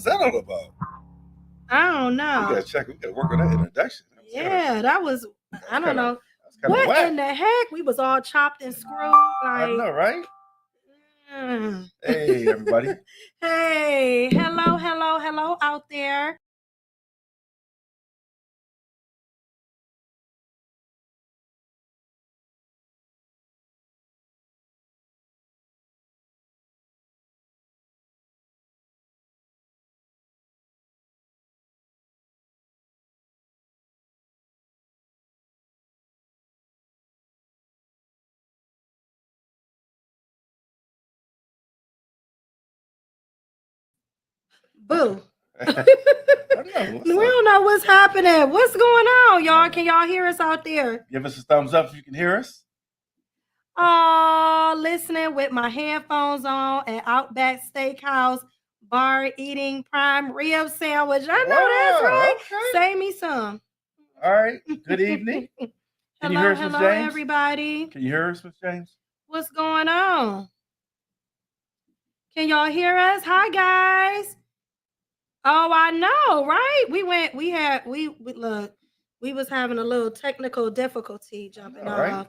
was that all about? I don't know. We gotta check. We gotta work on that introduction. That was I don't know. What whack. In the heck? We was all chopped and screwed. I know, right? Hey, everybody. Hey, hello out there. Boo. We don't know what's happening. What's going on, y'all? Can y'all hear us out there? Give us a thumbs up if you can hear us. Listening with my headphones on at Outback Steakhouse bar, eating prime rib sandwich. I know that's right. Okay. Save me some. All right. Good evening. Can you hear us, Miss James? Everybody. Can you hear us, Miss James? What's going on? Can y'all hear us? Hi, guys. Oh, I know, right? We was having a little technical difficulty jumping off. Right?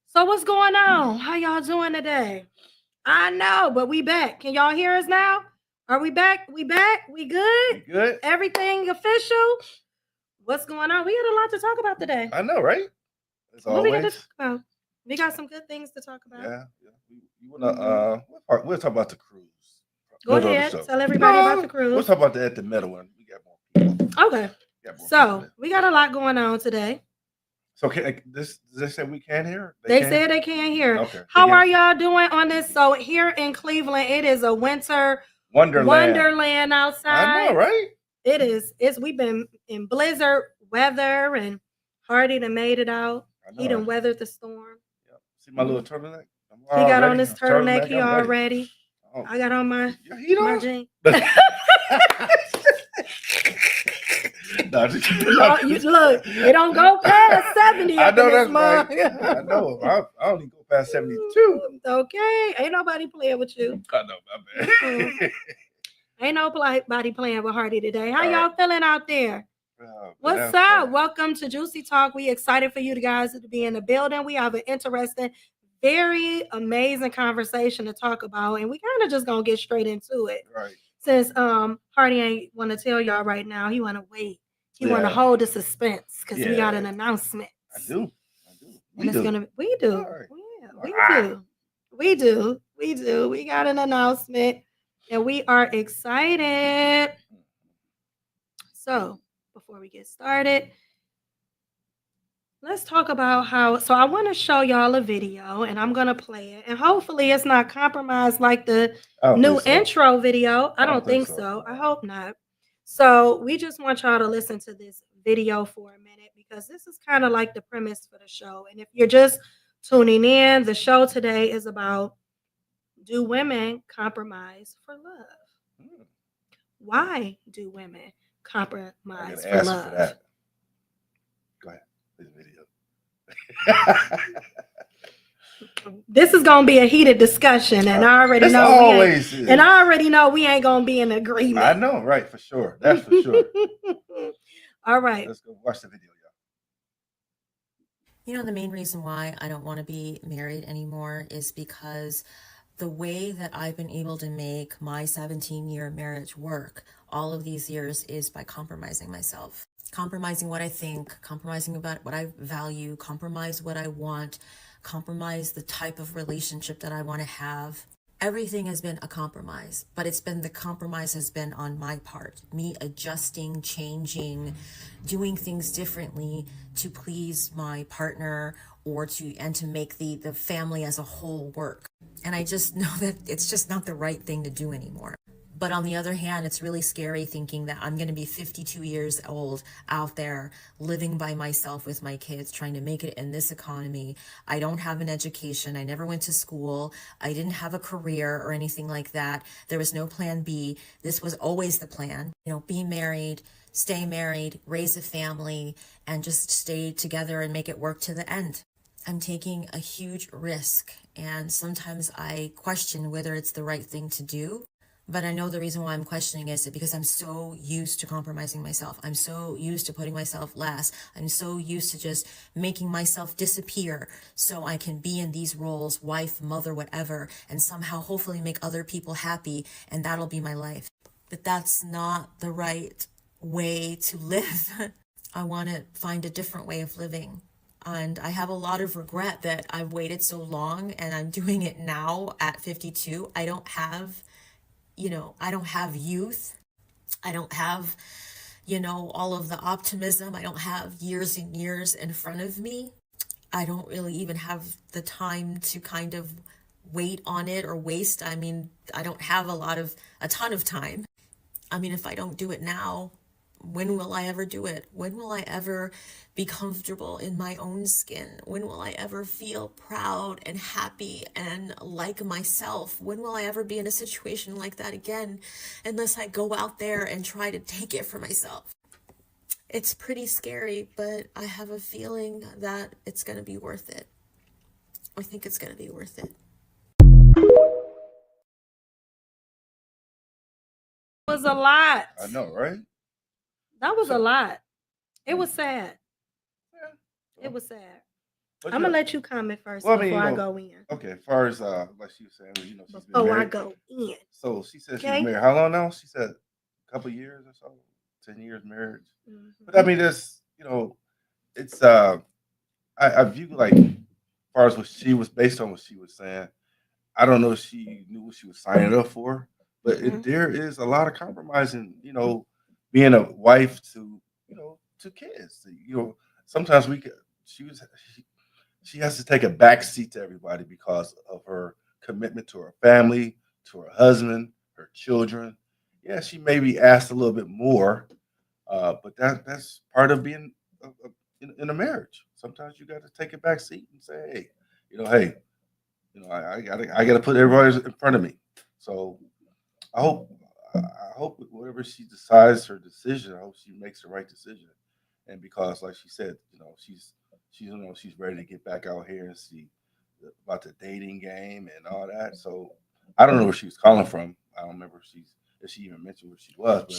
So what's going on? How y'all doing today? I know, but we back. Can y'all hear us now? Are we back? We back? We good? We good. Everything official? What's going on? We got a lot to talk about today. I know, right? As always. We got to talk about? We got some good things to talk about. Yeah. You wanna we'll talk about the cruise. Go ahead. Tell everybody about the cruise. We'll talk about that at the middle one. We got more people. Okay. So we got a lot going on today. So does they say we can't hear? They said they can't hear. Okay. How are y'all doing on this? So here in Cleveland, it is a winter wonderland outside. I know, right? It is. We've been in blizzard weather, and Hardy done made it out. He done weathered the storm. Yep. See my little turtleneck? He got on his turtleneck. He all ready. Oh. I got on my jeans. No, look, it don't go past 70. I know that's right. I know. I only go past 72. Okay. Ain't nobody playing with you. I know, my bad. Ain't nobody playing with Hardy today. How y'all feeling out there? What's up? Welcome to Juicy Talk. We excited for you guys to be in the building. We have an interesting, very amazing conversation to talk about, and we kind of just gonna get straight into it. Right. Since Hardy ain't want to tell y'all right now, he want to wait. He want to hold the suspense because we got an announcement. I do. We do. Right. Yeah, we do. We got an announcement, and we are excited. So before we get started, let's talk about so I want to show y'all a video, and I'm going to play it. And hopefully it's not compromised like the new intro video. I don't think so. I hope not. So we just want y'all to listen to this video for a minute, because this is kind of like the premise for the show. And if you're just tuning in, the show today is about, do women compromise for love? Why do women compromise for love? For that. Go ahead. Play the video. This is gonna be a heated discussion, and I already know we ain't gonna be in agreement. I know, right? For sure. That's for sure. All right. Let's go watch the video, y'all. You know, the main reason why I don't want to be married anymore is because the way that I've been able to make my 17-year marriage work all of these years is by compromising myself. Compromising what I think, compromising about what I value, compromise what I want, compromise the type of relationship that I want to have. Everything has been a compromise, but the compromise has been on my part, me adjusting, changing, doing things differently to please my partner and to make the family as a whole work. And I just know that it's just not the right thing to do anymore. But on the other hand, it's really scary thinking that I'm going to be 52 years old out there living by myself with my kids, trying to make it in this economy. I don't have an education. I never went to school. I didn't have a career or anything like that. There was no plan B. This was always the plan. You know, be married, stay married, raise a family, and just stay together and make it work to the end. I'm taking a huge risk, and sometimes I question whether it's the right thing to do. But I know the reason why I'm questioning is because I'm so used to compromising myself. I'm so used to putting myself last. I'm so used to just making myself disappear so I can be in these roles, wife, mother, whatever, and somehow hopefully make other people happy, and that'll be my life. But that's not the right way to live. I want to find a different way of living. And I have a lot of regret that I've waited so long and I'm doing it now at 52. I don't have youth. I don't have, all of the optimism. I don't have years and years in front of me. I don't really even have the time to kind of wait on it or waste. I mean, I don't have a ton of time. I mean, if I don't do it now, when will I ever do it? When will I ever be comfortable in my own skin? When will I ever feel proud and happy and like myself? When will I ever be in a situation like that again? Unless I go out there and try to take it for myself. It's pretty scary, but I have a feeling that it's going to be worth it. I think it's going to be worth it. It was a lot. I know, right? That was a lot. It was sad. Yeah. It was sad. But I'm yeah. gonna let you comment first Well, I mean, before you I know, go in. Okay, as far as like she was saying, she's been Before I married. go in. So she said Okay. she's married. How long now? She said a couple years or so, 10 years marriage. But I Mm-hmm. mean, this, it's I view like as far as what she was based on what she was saying. I don't know if she knew what she was signing up for, but Mhm. there is a lot of compromising. Being a wife to to kids. Sometimes she has to take a back seat to everybody because of her commitment to her family, to her husband, her children. Yeah, she may be asked a little bit more, but that's part of being in a marriage. Sometimes you got to take a back seat and say, hey, hey, I gotta put everybody in front of me. So I hope I hope whatever she decides her decision, I hope she makes the right decision. And because, like she said, she's ready to get back out here and see about the dating game and all that. So I don't know where she was calling from. I don't remember if she even mentioned where she was. But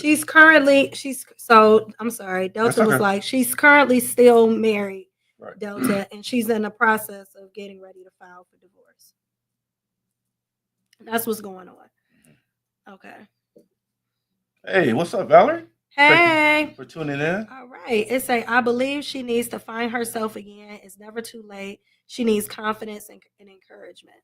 I'm sorry. that's Delta was okay. like, she's currently still married, Right. Delta, and she's in the process of getting ready to file for divorce. That's what's going on. Okay. Hey, what's up, Valerie? Thank Hey. you for tuning in. All right. It say, I believe she needs to find herself again. It's never too late. She needs confidence and encouragement.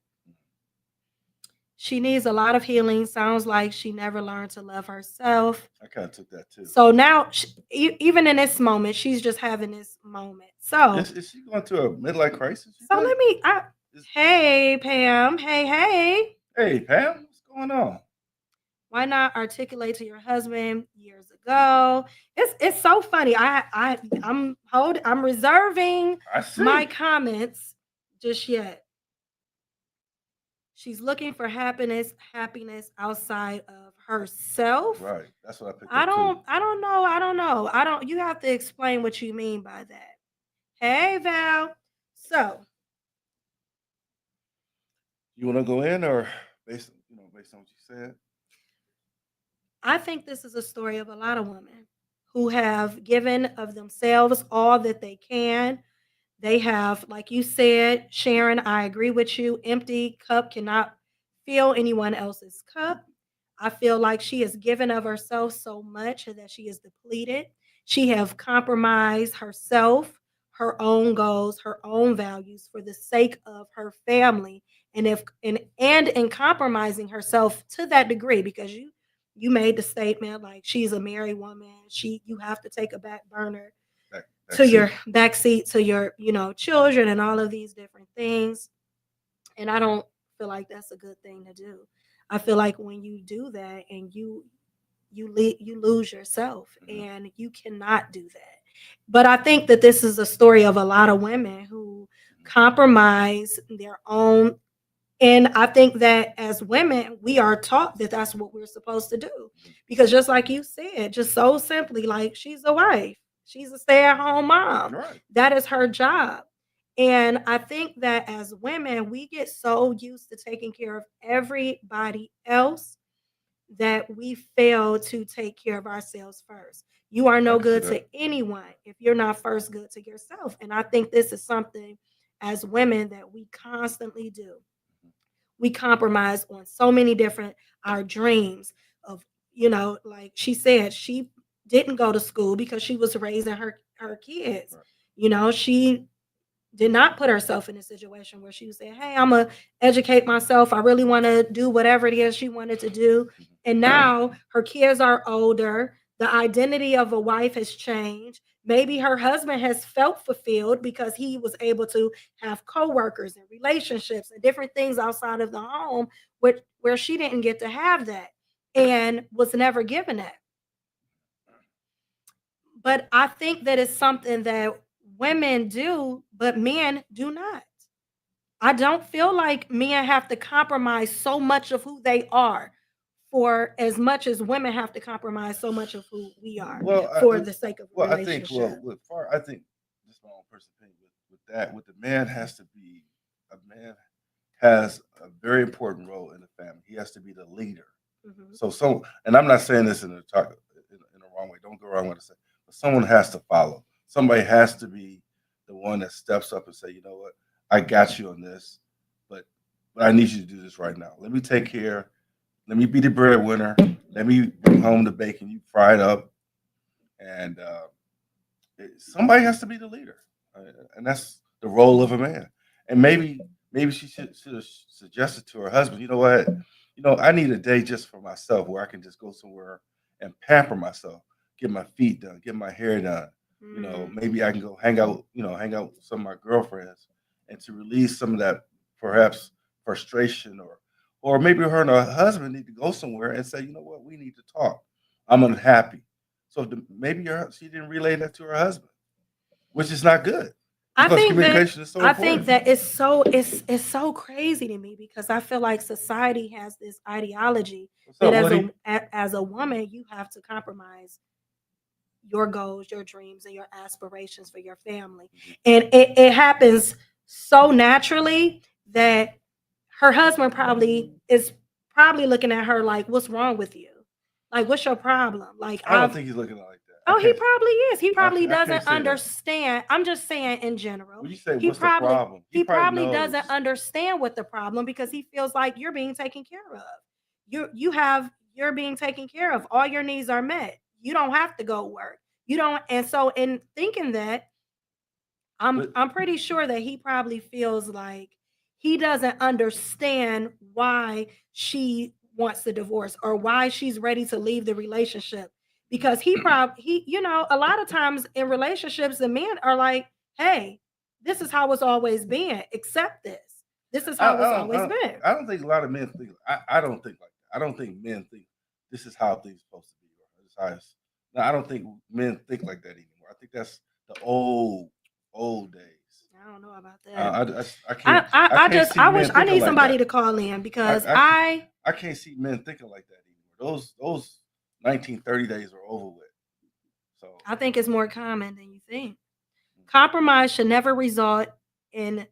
She needs a lot of healing. Sounds like she never learned to love herself. I kind of took that too. So now, even in this moment, she's just having this moment. So Is she going through a midlife crisis? So let me. Hey Pam. Hey. Hey Pam, what's going on? Why not articulate to your husband years ago? It's so funny. I'm reserving my comments just yet. She's looking for happiness outside of herself. Right. That's what I picked up. I don't know. You have to explain what you mean by that. Hey Val. So you want to go in or based on what you said? I think this is a story of a lot of women who have given of themselves all that they can. They have, like you said, Sharon, I agree with you. Empty cup cannot fill anyone else's cup. I feel like she has given of herself so much that she is depleted. She have compromised herself, her own goals, her own values for the sake of her family. And in compromising herself to that degree, because you made the statement like she's a married woman, you have to take a back burner to your back seat to your children and all of these different things. And I don't feel like that's a good thing to do. I feel like when you do that and you lose yourself, and you cannot do that. But I think that this is a story of a lot of women who compromise their own. And I think that as women, we are taught that that's what we're supposed to do. Because just like you said, just so simply, like, she's a wife, she's a stay-at-home mom. Right. That is her job. And I think that as women, we get so used to taking care of everybody else that we fail to take care of ourselves first. You are I no can see good that. to anyone if you're not first good to yourself. And I think this is something as women that we constantly do. We compromise on so many different our dreams of, like she said, she didn't go to school because she was raising her kids. Right. She did not put herself in a situation where she was saying, hey, I'm gonna educate myself, I really want to do whatever it is she wanted to do. And now her kids are older, the identity of a wife has changed. Maybe her husband has felt fulfilled because he was able to have coworkers and relationships and different things outside of the home, where she didn't get to have that and was never given that. But I think that it's something that women do, but men do not. I don't feel like men have to compromise so much of who they are for as much as women have to compromise so much of who we are Well, for the sake of a well, I think, relationship. I think just my own personal opinion with that, with the man has to be a man has a very important role in the family. He has to be the leader. Mhm. And I'm not saying this in a wrong way. Don't go wrong with it. But someone has to follow. Somebody has to be the one that steps up and say, you know what, I got you on this, but I need you to do this right now. Let me take care. Let me be the breadwinner. Let me bring home the bacon. You fry it up, and somebody has to be the leader, and that's the role of a man. And maybe she should have suggested to her husband, you know what, I need a day just for myself where I can just go somewhere and pamper myself, get my feet done, get my hair done. Mm. Maybe I can go hang out with some of my girlfriends, and to release some of that perhaps frustration, or maybe her and her husband need to go somewhere and say, you know what, we need to talk. I'm unhappy. So maybe she didn't relay that to her husband, which is not good I because think that communication is so important. it's so crazy to me because I feel like society has this ideology What's that up, Woody? as a woman you have to compromise your goals, your dreams, and your aspirations for your family. And it happens so naturally that her husband probably looking at her like, what's wrong with you? Like, what's your problem? Like, I don't think he's looking at it like that. oh, he probably is. He probably I can't doesn't say that. understand. I'm just saying in general. When you say He what's the probably problem, he he probably probably knows. doesn't understand what the problem because he feels like you're being taken care of. You're being taken care of. All your needs are met. You don't have to go work. You don't, and so in thinking that, But I'm pretty sure that he probably feels like he doesn't understand why she wants the divorce or why she's ready to leave the relationship because a lot of times in relationships the men are like, hey, this is how it's always been, accept this, this is how it's always been. I don't think a lot of men think. I don't think like that. I don't think men think this is how things supposed to be. Or this is how no, I don't think men think like that anymore. I think that's the old days. I don't know about I, that. I, I can't. I can't see I wish men I thinking need like somebody that. to call in because I can't, I can't see men thinking like that anymore. Those 1930 days are over with. So I think it's more common than you think. Compromise should never in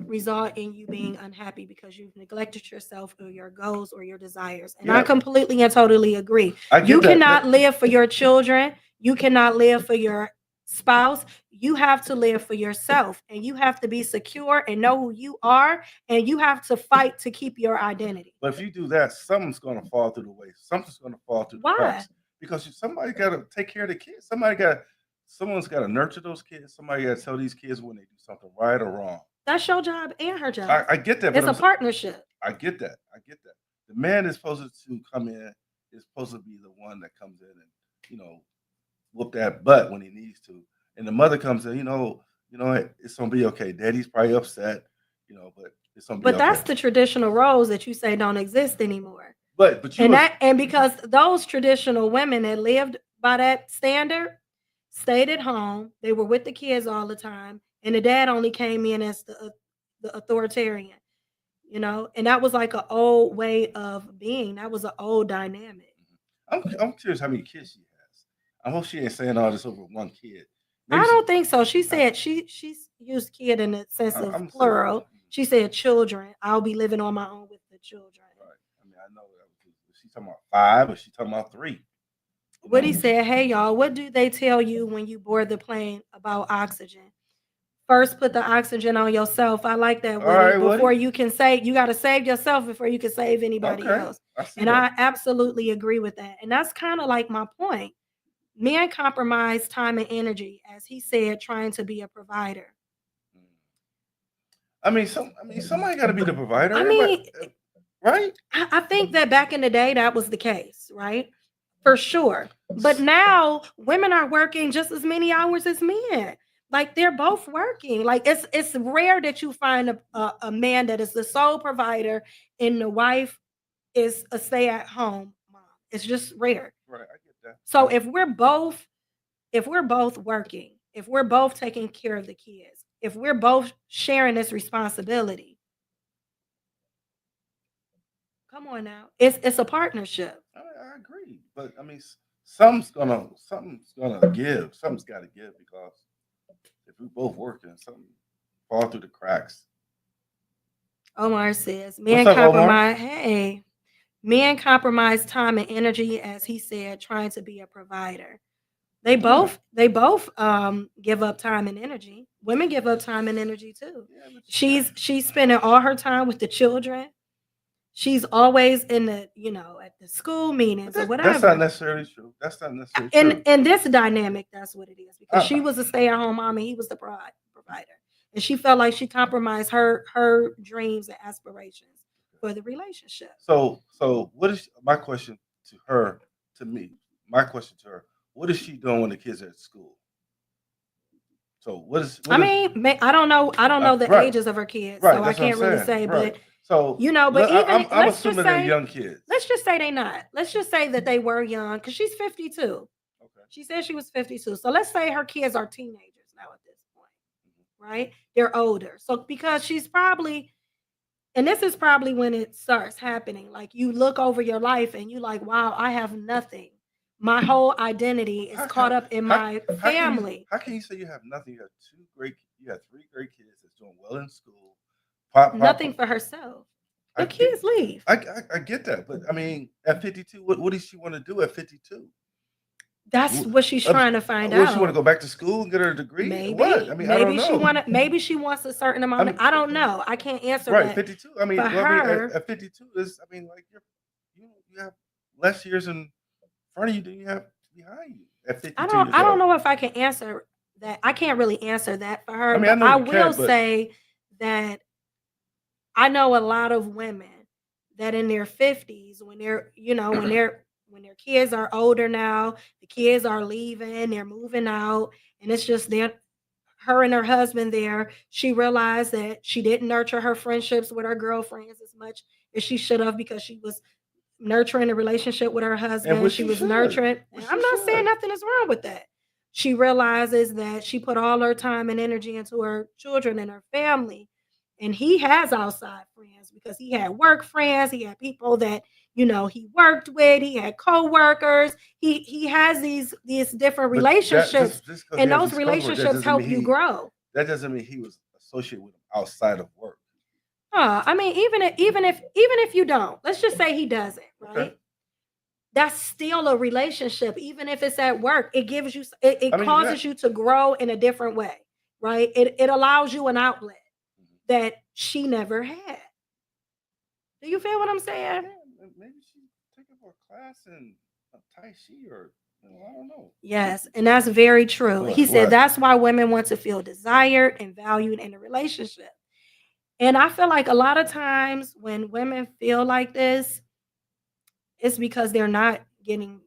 result in you being unhappy because you've neglected yourself or your goals or your desires. And I yeah, completely and totally agree. I get You that. cannot live for your children. You cannot live for your spouse. You have to live for yourself and you have to be secure and know who you are and you have to fight to keep your identity. But if you do that, something's going to fall through the waste. Something's going to fall through the Why? cracks because somebody got to take care of the kids. Someone's got to nurture those kids. Somebody got to tell these kids when they do something right or wrong. That's your job and her job. I get that. It's a partnership. I get that. The man is supposed to come in. Is supposed to be the one that comes in and whoop that butt when he needs to. And the mother comes in. It's gonna be okay. Daddy's probably upset. But it's gonna be But okay. that's the traditional roles that you say don't exist anymore. But you and because those traditional women that lived by that standard stayed at home, they were with the kids all the time, and the dad only came in as the authoritarian, and that was like an old way of being. That was an old dynamic. I'm curious how many kids she has. I hope she ain't saying all this over one kid. I don't think so. She said she's used kid in the sense of plural. She said children. I'll be living on my own with the children. Right. I mean, I know that She talking about 5 or she talking about 3? What he said, hey y'all, what do they tell you when you board the plane about oxygen? First, put the oxygen on yourself. I like that, Woody. Right, before Woody. you can save, you got to save yourself before you can save anybody else. I absolutely agree with that. And that's kind of like my point. Men compromise time and energy, as he said, trying to be a provider. I mean, somebody got to be the provider. I mean, right? I think that back in the day, that was the case, right? For sure. But now women are working just as many hours as men. Like they're both working. Like it's rare that you find a man that is the sole provider and the wife is a stay-at-home mom. It's just rare. Right, I get that. So if we're both working, if we're both taking care of the kids, if we're both sharing this responsibility, come on now, it's a partnership. I agree, but I mean, something's gonna give. Something's got to give because if we both working, something fall through the cracks. Omar says, men compromise. Hey, men compromise time and energy, as he said, trying to be a provider. They both give up time and energy. Women give up time and energy too. Yeah, she's spending all her time with the children. She's always in the, at the school meetings or whatever. That's not necessarily true. In this dynamic, that's what it is. Because she was a stay-at-home mom and he was the provider. And she felt like she compromised her dreams and aspirations for the relationship. So what is my question to her, to me? My question to her, what is she doing when the kids are at school? So I don't know the ages of her kids, so I can't really say, but so but even I'm assuming they're young kids. Let's just say they're not. Let's just say that they were young because she's 52. Okay. She said she was 52. So let's say her kids are teenagers now at this point, right? They're older. So because she's probably, and this is probably when it starts happening. Like you look over your life and you're like, wow, I have nothing. My whole identity is caught up in my family. How can you say you have nothing? You have 3 great kids that's doing well in school. Nothing for herself. The kids leave. I get that, but I mean, at 52, what does she want to do at 52? That's what she's trying to find out. She want to go back to school and get her degree? Maybe. What? I mean, I don't know. Maybe she wants a certain amount. I don't know. I can't answer that. Right, 52. I mean, at 52 is. I mean, like you have less years in front of you than you have behind you. At 52. I don't know if I can answer that. I can't really answer that for her. I mean, I will say that I know a lot of women that in their 50s, when they're, when their kids are older now, the kids are leaving, they're moving out, and it's just her and her husband there. She realized that she didn't nurture her friendships with her girlfriends as much as she should have because she was nurturing a relationship with her husband. She was nurturing. I'm not saying nothing is wrong with that. She realizes that she put all her time and energy into her children and her family. And he has outside friends because he had work friends. He had people that, he worked with. He had co-workers. He has these different relationships. And those relationships help you grow. That doesn't mean he was associated with them outside of work. I mean, even if you don't, let's just say he doesn't, right? Okay. That's still a relationship. Even if it's at work, it gives you, it causes you to grow in a different way, right? It allows you an outlet that she never had. Do you feel what I'm saying? Yeah, maybe she's taking for a class in Tai Chi or I don't know. Yes, and that's very true. He said that's why women want to feel desired and valued in a relationship. And I feel like a lot of times when women feel like this, it's because they're not getting,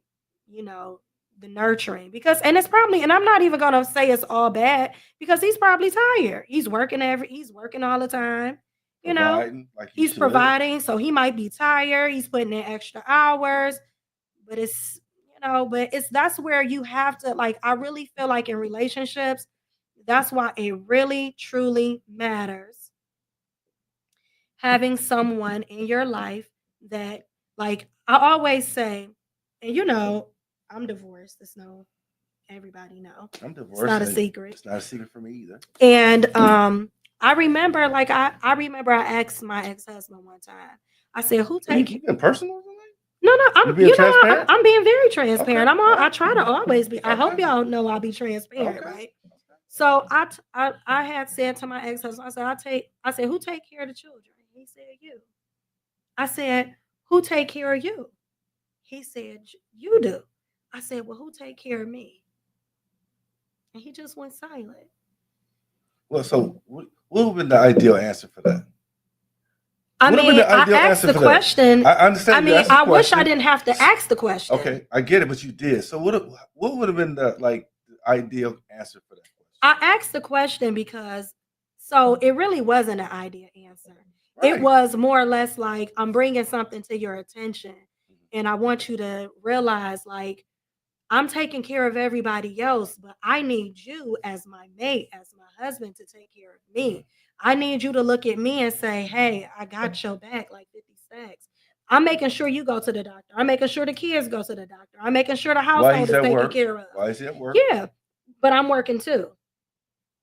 the nurturing. And it's probably, and I'm not even gonna say it's all bad because he's probably tired. He's working all the time. He's providing, so he might be tired. He's putting in extra hours, but that's where you have to, like, I really feel like in relationships, that's why it really truly matters having someone in your life that, like I always say, and I'm divorced. Everybody know. I'm divorced. It's not a secret. It's not a secret for me either. And I remember, I asked my ex-husband one time. I said, "Who take you been personal tonight?" No, no, You being transparent? I'm being very transparent. Okay. I try to always be. I hope Okay. y'all know I'll be transparent, Okay. right? So I had said to my ex-husband, I said, who take care of the children? He said, you. I said, who take care of you? He said, you do. I said, well, who take care of me? And he just went silent. Well, so what would have been the ideal answer for that? I What would have mean, been the I ideal asked answer the for that? question. I understand. I you mean, asked the I wish I question. didn't have to ask the question. Okay, I get it, but you did. So what would have been the ideal answer for that question? I asked the question because so it really wasn't an idea answer. It Right. was more or less like I'm bringing something to your attention and I want you to realize like I'm taking care of everybody else, but I need you as my mate, as my husband to take care of me. I need you to look at me and say, "Hey, I got your back like 50 stacks." I'm making sure you go to the doctor. I'm making sure the kids go to the doctor. I'm making sure the Why household he's is at taken work? care of. Why is he at work? Yeah, but I'm working too.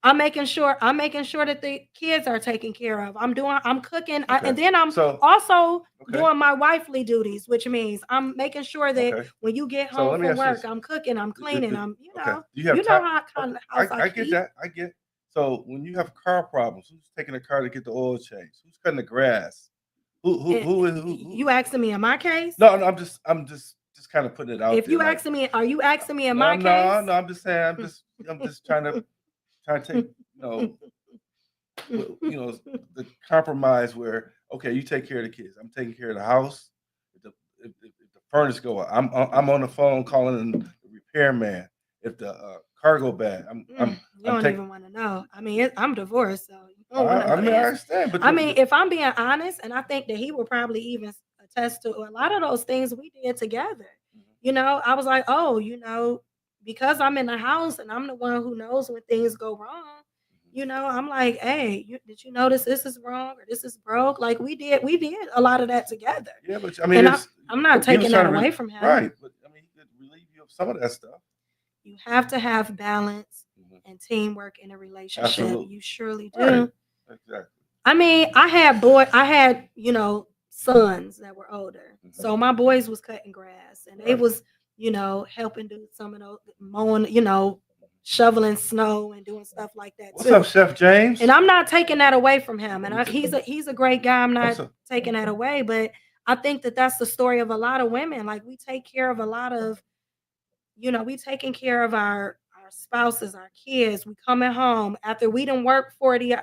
I'm making sure that the kids are taken care of. I'm cooking, Okay. and then I'm So also okay. doing my wifely duties, which means I'm making sure that Okay. when you get So home let me from ask you work, this. I'm cooking, I'm cleaning, I'm Okay. Do you have you know time? how kind Okay. of house I I get keep. that. I get. So when you have car problems, who's taking the car to get the oil changed? Who's cutting the grass? Who? You asking me in my case? No, I'm just kind of putting it out If there. you Like, asking me, are you asking me in no, my no, case? no. I'm just saying. I'm just trying to take the compromise where okay, you take care of the kids. I'm taking care of the house. If the furnace go out, I'm on the phone calling the repairman. If the car go bad, You I'm don't taking. even want to know. I mean, I'm divorced, so you don't want to I know mean, the I answer. understand, but I mean, if I'm being honest, and I think that he will probably even attest to a lot of those things we did together. I was like, oh, because I'm in the house and I'm the one who knows when things go wrong. I'm like, hey, did you notice this is wrong or this is broke? Like we did a lot of that together. yeah, but I mean, And it's I'm not he was taking trying that to away from him. right, but I mean, he could relieve you of some of that stuff. You have to have balance and teamwork in a relationship. Absolutely. You surely do. Right. Exactly. I mean, I had, sons that were older. So my boys was cutting grass and they Right. was, helping do some of those mowing, shoveling snow and doing stuff like that What's too. up, Chef James? And I'm not taking that away from him. And he's a great guy. I'm not What's up? taking that away, but I think that that's the story of a lot of women. Like we take care of a lot of, we taking care of our spouses, our kids. We coming home after we done work 40,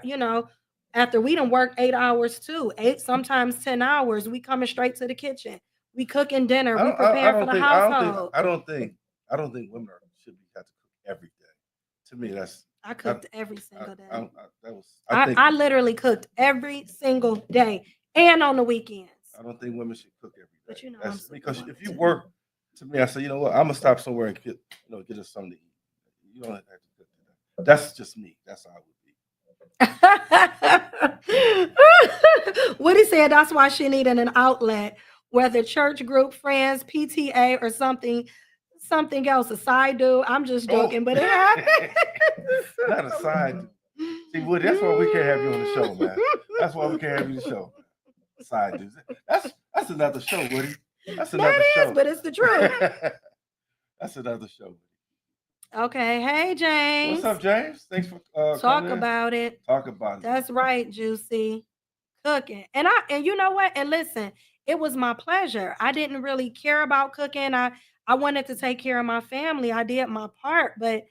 after we done work 8 hours too, 8, sometimes 10 hours, we coming straight to the kitchen. We cooking dinner. We preparing for the household. I don't think women should be have to cook every day. To me, that's I cooked every single day. I literally cooked every single day and on the weekends. I don't think women should cook every day. But that's because if you work, to me, I say, you know what, I'm gonna stop somewhere and get us something to eat. You don't have to cook today. That's just me. That's how I would be. Woody said that's why she needed an outlet, whether church group, friends, PTA, or something else, a side dude. I'm just joking, but it happened. Not a side dude. See, Woody, that's why we can't have you on the show, man. That's why we can't have you on the show. Side dudes. That's another show, Woody. That's another show. But it's the truth. That's another show. Okay. Hey, James. What's up, James? Thanks for talk about it. Talk about it. That's right, Juicy. Cooking. And you know what? And listen, it was my pleasure. I didn't really care about cooking. I wanted to take care of my family. I did my part, but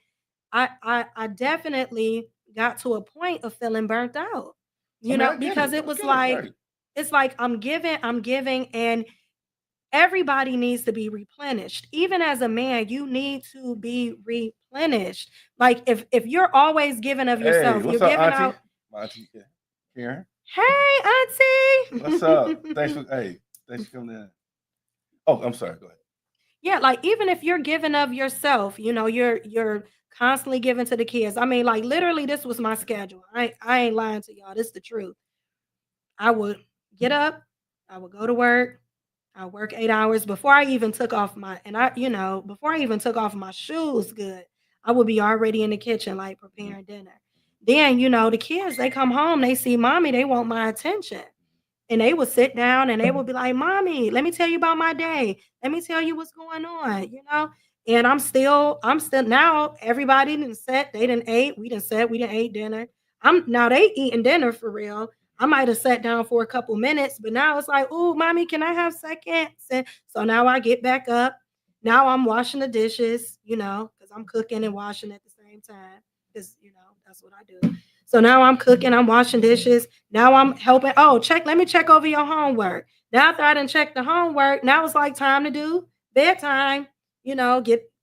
I definitely got to a point of feeling burnt out. Because it was like it's like I'm giving, and everybody needs to be replenished. Even as a man, you need to be replenished. Like if you're always giving of yourself, you're giving Auntie? out. My auntie Karen. Hey, Auntie. What's up? Thanks for coming in. Oh, I'm sorry. Go ahead. Yeah, like even if you're giving of yourself, you're constantly giving to the kids. I mean, like literally, this was my schedule. I ain't lying to y'all. This is the truth. I would get up, I would go to work, I work 8 hours before I even took off before I even took off my shoes. Good, I would be already in the kitchen, like preparing dinner. Then the kids, they come home, they see mommy, they want my attention. And they would sit down and they would be like, "Mommy, let me tell you about my day. Let me tell you what's going on," you know? And I'm still now everybody didn't set, they didn't ate, we didn't set, we didn't ate dinner. I'm now they eating dinner for real. I might have sat down for a couple minutes, but now it's like, "Oh, mommy, can I have seconds?" And so now I get back up. Now I'm washing the dishes, because I'm cooking and washing at the same time. Because that's what I do. So now I'm cooking, I'm washing dishes. Now I'm helping. Oh, let me check over your homework. Now after I didn't check the homework, now it's like time to do bedtime,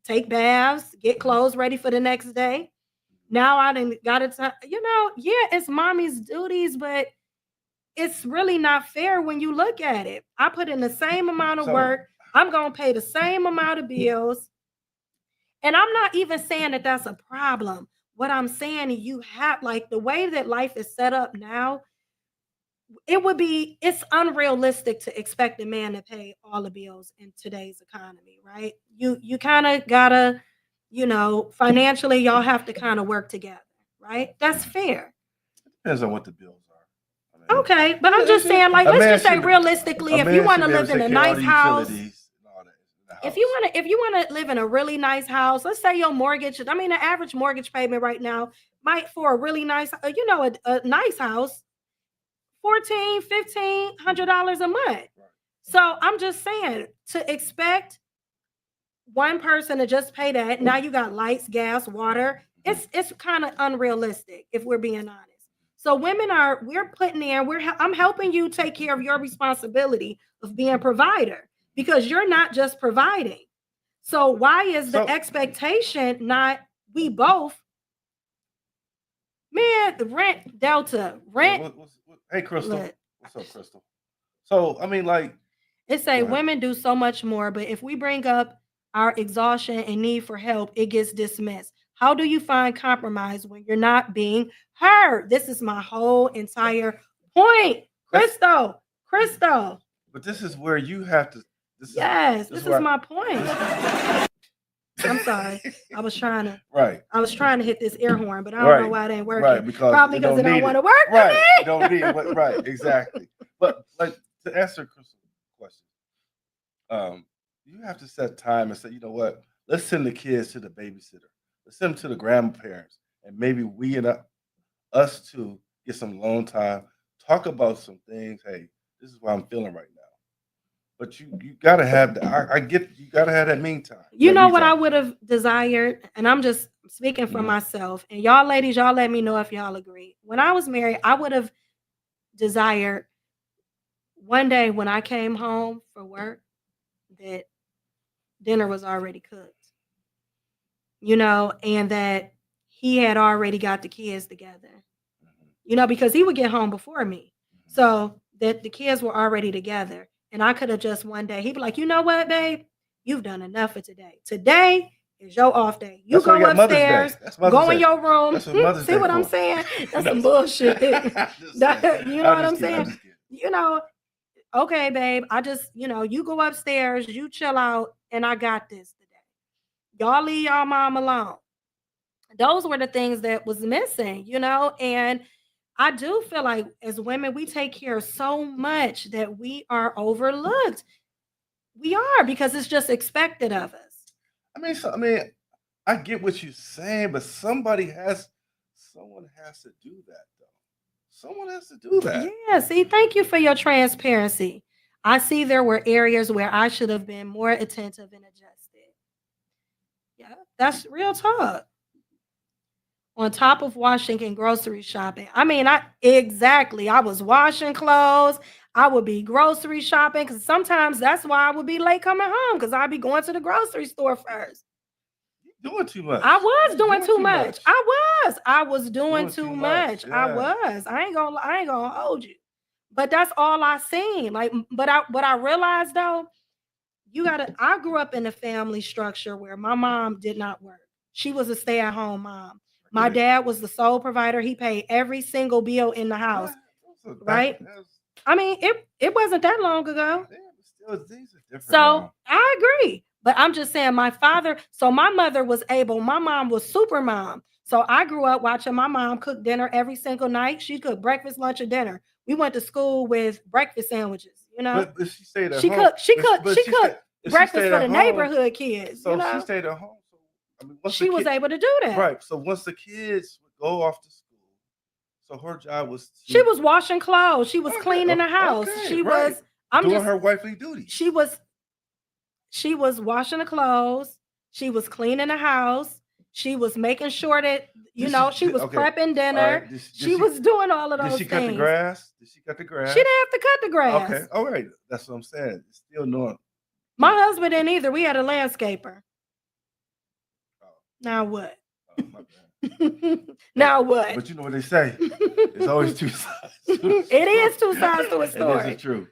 take baths, get clothes ready for the next day. Now I didn't got it. Yeah, it's mommy's duties, but it's really not fair when you look at it. I put in the same amount of work. I'm going to pay the same amount of bills. And I'm not even saying that that's a problem. What I'm saying, you have, like, the way that life is set up now, it's unrealistic to expect a man to pay all the bills in today's economy, right? You kind of gotta, financially, y'all have to kind of work together, right? That's fair. Depends on what the bills are. Okay, but I'm just saying, like, let's just say realistically, if you want to live in a nice house, if you want to live in a really nice house, let's say your mortgage, the average mortgage payment right now might, for a really nice, a nice house, $1,400-$1,500 a month. So I'm just saying, to expect one person to just pay that, now you got lights, gas, water, it's kind of unrealistic if we're being honest. So we're putting in, I'm helping you take care of your responsibility of being a provider, because you're not just providing. So why is the expectation not we both? Man, the rent, Delta, rent. Hey, Crystal. What's up, Crystal? So, it say women do so much more, but if we bring up our exhaustion and need for help, it gets dismissed. How do you find compromise when you're not being heard? This is my whole entire point. Crystal. But this is where you have to. This is my point. I'm sorry. I was trying to hit this air horn, but I don't know why it ain't working. Right, probably because it don't want to work. Right, you don't need it. Right, exactly. But like, to answer Crystal's question, you have to set time and say, you know what? Let's send the kids to the babysitter. Let's send them to the grandparents, and maybe we and us two get some alone time. Talk about some things. Hey, this is what I'm feeling right now. But you gotta have that. I get you gotta have that meantime. You know what I would have desired, and I'm just speaking for myself. And y'all ladies, y'all let me know if y'all agree. When I was married, I would have desired one day when I came home for work that dinner was already cooked. And that he had already got the kids together. Because he would get home before me. So that the kids were already together. And I could have just one day, he'd be like, you know what, babe? You've done enough for today. Today is your off day. You go upstairs, go in your room. See what I'm saying? That's some bullshit. You know what I'm saying? Okay, babe, I just, you go upstairs, you chill out, and I got this today. Y'all leave y'all mom alone. Those were the things that was missing, and I do feel like as women, we take care of so much that we are overlooked. We are, because it's just expected of us. I get what you're saying, but someone has to do that, though. Someone has to do that. Yeah, see, thank you for your transparency. I see there were areas where I should have been more attentive and adjusted. Yeah, that's real talk. On top of washing and grocery shopping. I was washing clothes. I would be grocery shopping, because sometimes that's why I would be late coming home, because I'd be going to the grocery store first. You're doing too much. I was doing too much. I was doing too much. Yeah. I was. I ain't gonna hold you. But that's all I seen. What I realized though, I grew up in a family structure where my mom did not work. She was a stay-at-home mom. My dad was the sole provider. He paid every single bill in the house, right? It wasn't that long ago. So I agree. But I'm just saying my mother was able, my mom was super mom. So I grew up watching my mom cook dinner every single night. She cooked breakfast, lunch, and dinner. We went to school with breakfast sandwiches, you know. But she stayed at She home. cooked, she cooked, she cooked If she breakfast stayed for the at home, neighborhood kids, so you she know. stayed at home. So I mean, once She the was kid, able to do that. right. So once the kids would go off to school, so her job was She was washing clothes. She was Okay, cleaning the house. okay, She right. was, I'm doing just, her wifely duties. she was washing the clothes. She was cleaning the house. She was making sure that, you Did know, she- she did- was okay. prepping All dinner. right. Did She was doing all of Did those she cut the things. grass? Did she cut the grass? She didn't have to cut the grass. Okay. All right. That's what I'm saying. It's still knowing. My husband didn't either. We had a landscaper. Oh, Now what? my bad. Now what? But you know what they say. It's always two sides. It is two sides to a And story. this is true.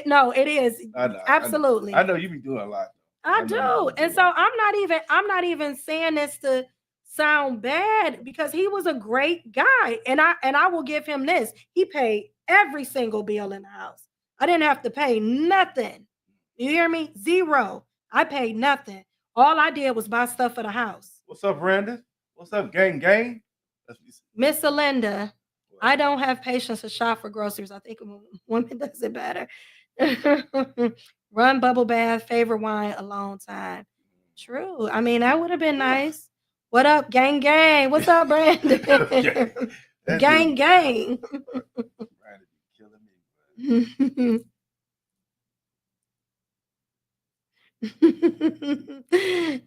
No, it is. I know. Absolutely. I know you be doing a lot. I do. And so I'm not even saying this to sound bad, because he was a great guy. And I will give him this. He paid every single bill in the house. I didn't have to pay nothing. You hear me? Zero. I paid nothing. All I did was buy stuff for the house. What's up, Brandon? What's up, gang? That's what you say. Miss Alinda, I don't have patience to shop for groceries. I think a woman does it better. Run bubble bath, favorite wine, alone time. True. I mean, that would have been nice. What up, gang? What's up, Brandon? Gang. Brandon be killing me.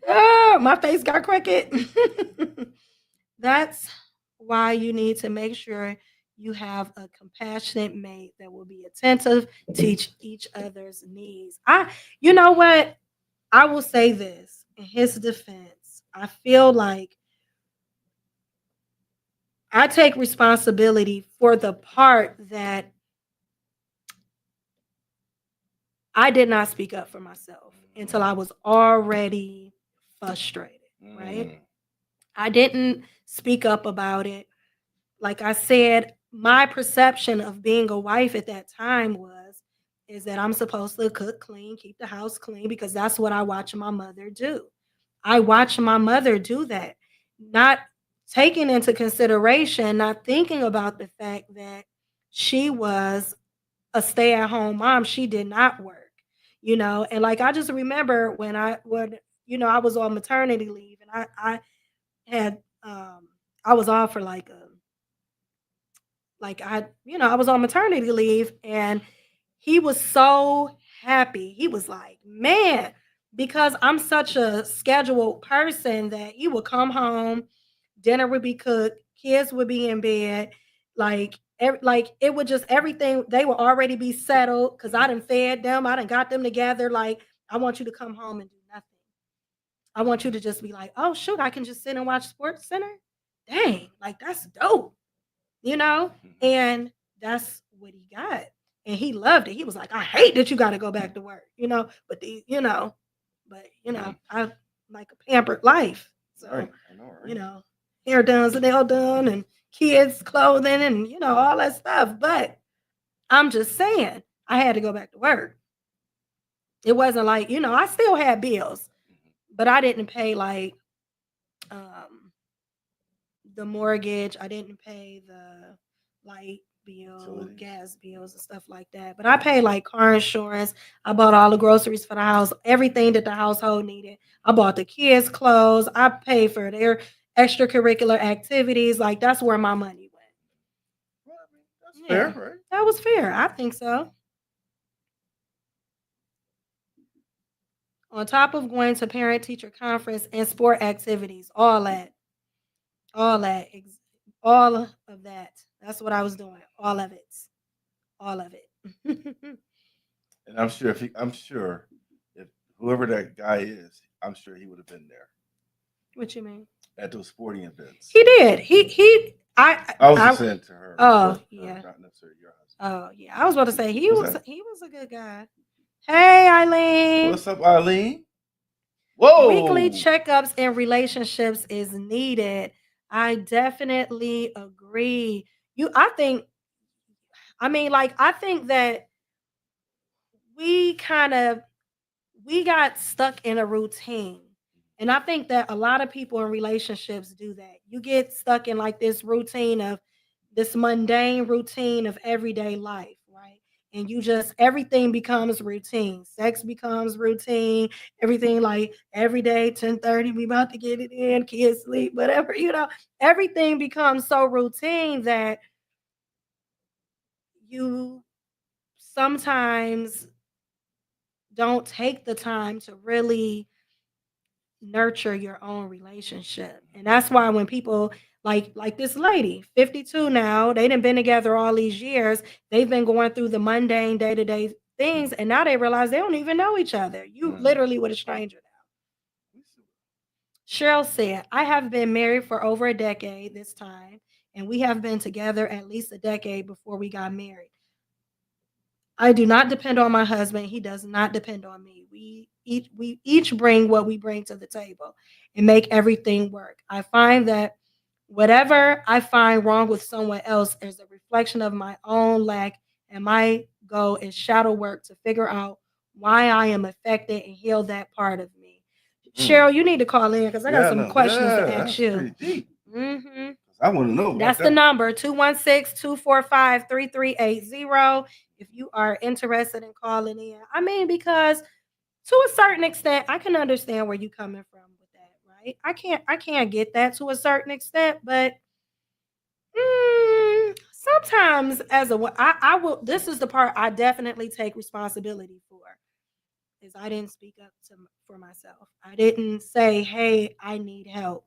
Oh, my face got crooked. That's why you need to make sure you have a compassionate mate that will be attentive to each other's needs. You know what? I will say this in his defense. I feel like I take responsibility for the part that I did not speak up for myself until I was already frustrated, right? I didn't speak up about it. Like I said, my perception of being a wife at that time is that I'm supposed to cook clean, keep the house clean, because that's what I watch my mother do. I watch my mother do that, not taking into consideration, not thinking about the fact that she was a stay-at-home mom. She did not work, and like I just remember when I was on maternity leave, and I had I was off for I was on maternity leave, and he was so happy. He was like, man, because I'm such a scheduled person that he would come home, dinner would be cooked, kids would be in bed, like it would just everything, they would already be settled because I done fed them, I done got them together. Like, I want you to come home and do nothing. I want you to just be like, oh shoot, I can just sit and watch Sports Center. Dang, like that's dope, and that's what he got. And he loved it. He was like, I hate that you got to go back to work, I like a pampered life. So, Right. I know, right? Hair done, nail done, and kids' clothing, and, all that stuff. But I'm just saying, I had to go back to work. It wasn't like, I still had bills, but I didn't pay like the mortgage. I didn't pay the light bill, Utilities. gas bills, and stuff like that. But I paid like car insurance. I bought all the groceries for the house, everything that the household needed. I bought the kids' clothes. I paid for their extracurricular activities. Like, that's where my money went. Well, I mean, that's fair, right? That was fair. I think so. On top of going to parent-teacher conference and sport activities, all that, all of that. That's what I was doing. All of it. And I'm sure if whoever that guy is, I'm sure he would have been there What you mean? at those sporting events. He did. I was just saying to her. Oh, yeah. yeah. Not necessarily your husband. Oh yeah, I was about to say he Who's was that? a good guy. Hey, Eileen. What's up, Eileen? Whoa. Weekly checkups in relationships is needed. I definitely agree. I think that we got stuck in a routine. And I think that a lot of people in relationships do that. You get stuck in like this mundane routine of everyday life, right? And you just everything becomes routine. Sex becomes routine. Everything like every day, 10:30, we about to get it in, kids sleep, whatever, everything becomes so routine that you sometimes don't take the time to really nurture your own relationship. And that's why when people like this lady, 52 now, they done been together all these years, they've been going through the mundane day-to-day things, and now they realize they don't even know each other. You literally with a stranger now. Cheryl said, I have been married for over a decade this time, and we have been together at least a decade before we got married. I do not depend on my husband. He does not depend on me. We each bring what we bring to the table and make everything work. I find that whatever I find wrong with someone else is a reflection of my own lack, and my goal is shadow work to figure out why I am affected and heal that part of me. Cheryl, you need to call in because I got some questions to ask you. Mm-hmm. I want to know. That's the number 216-245-3380. If you are interested in calling in, I mean, because to a certain extent, I can understand where you're coming from with that, right? I can't get that to a certain extent, but sometimes I will. This is the part I definitely take responsibility for. Is I didn't speak up for myself. I didn't say, "Hey, I need help."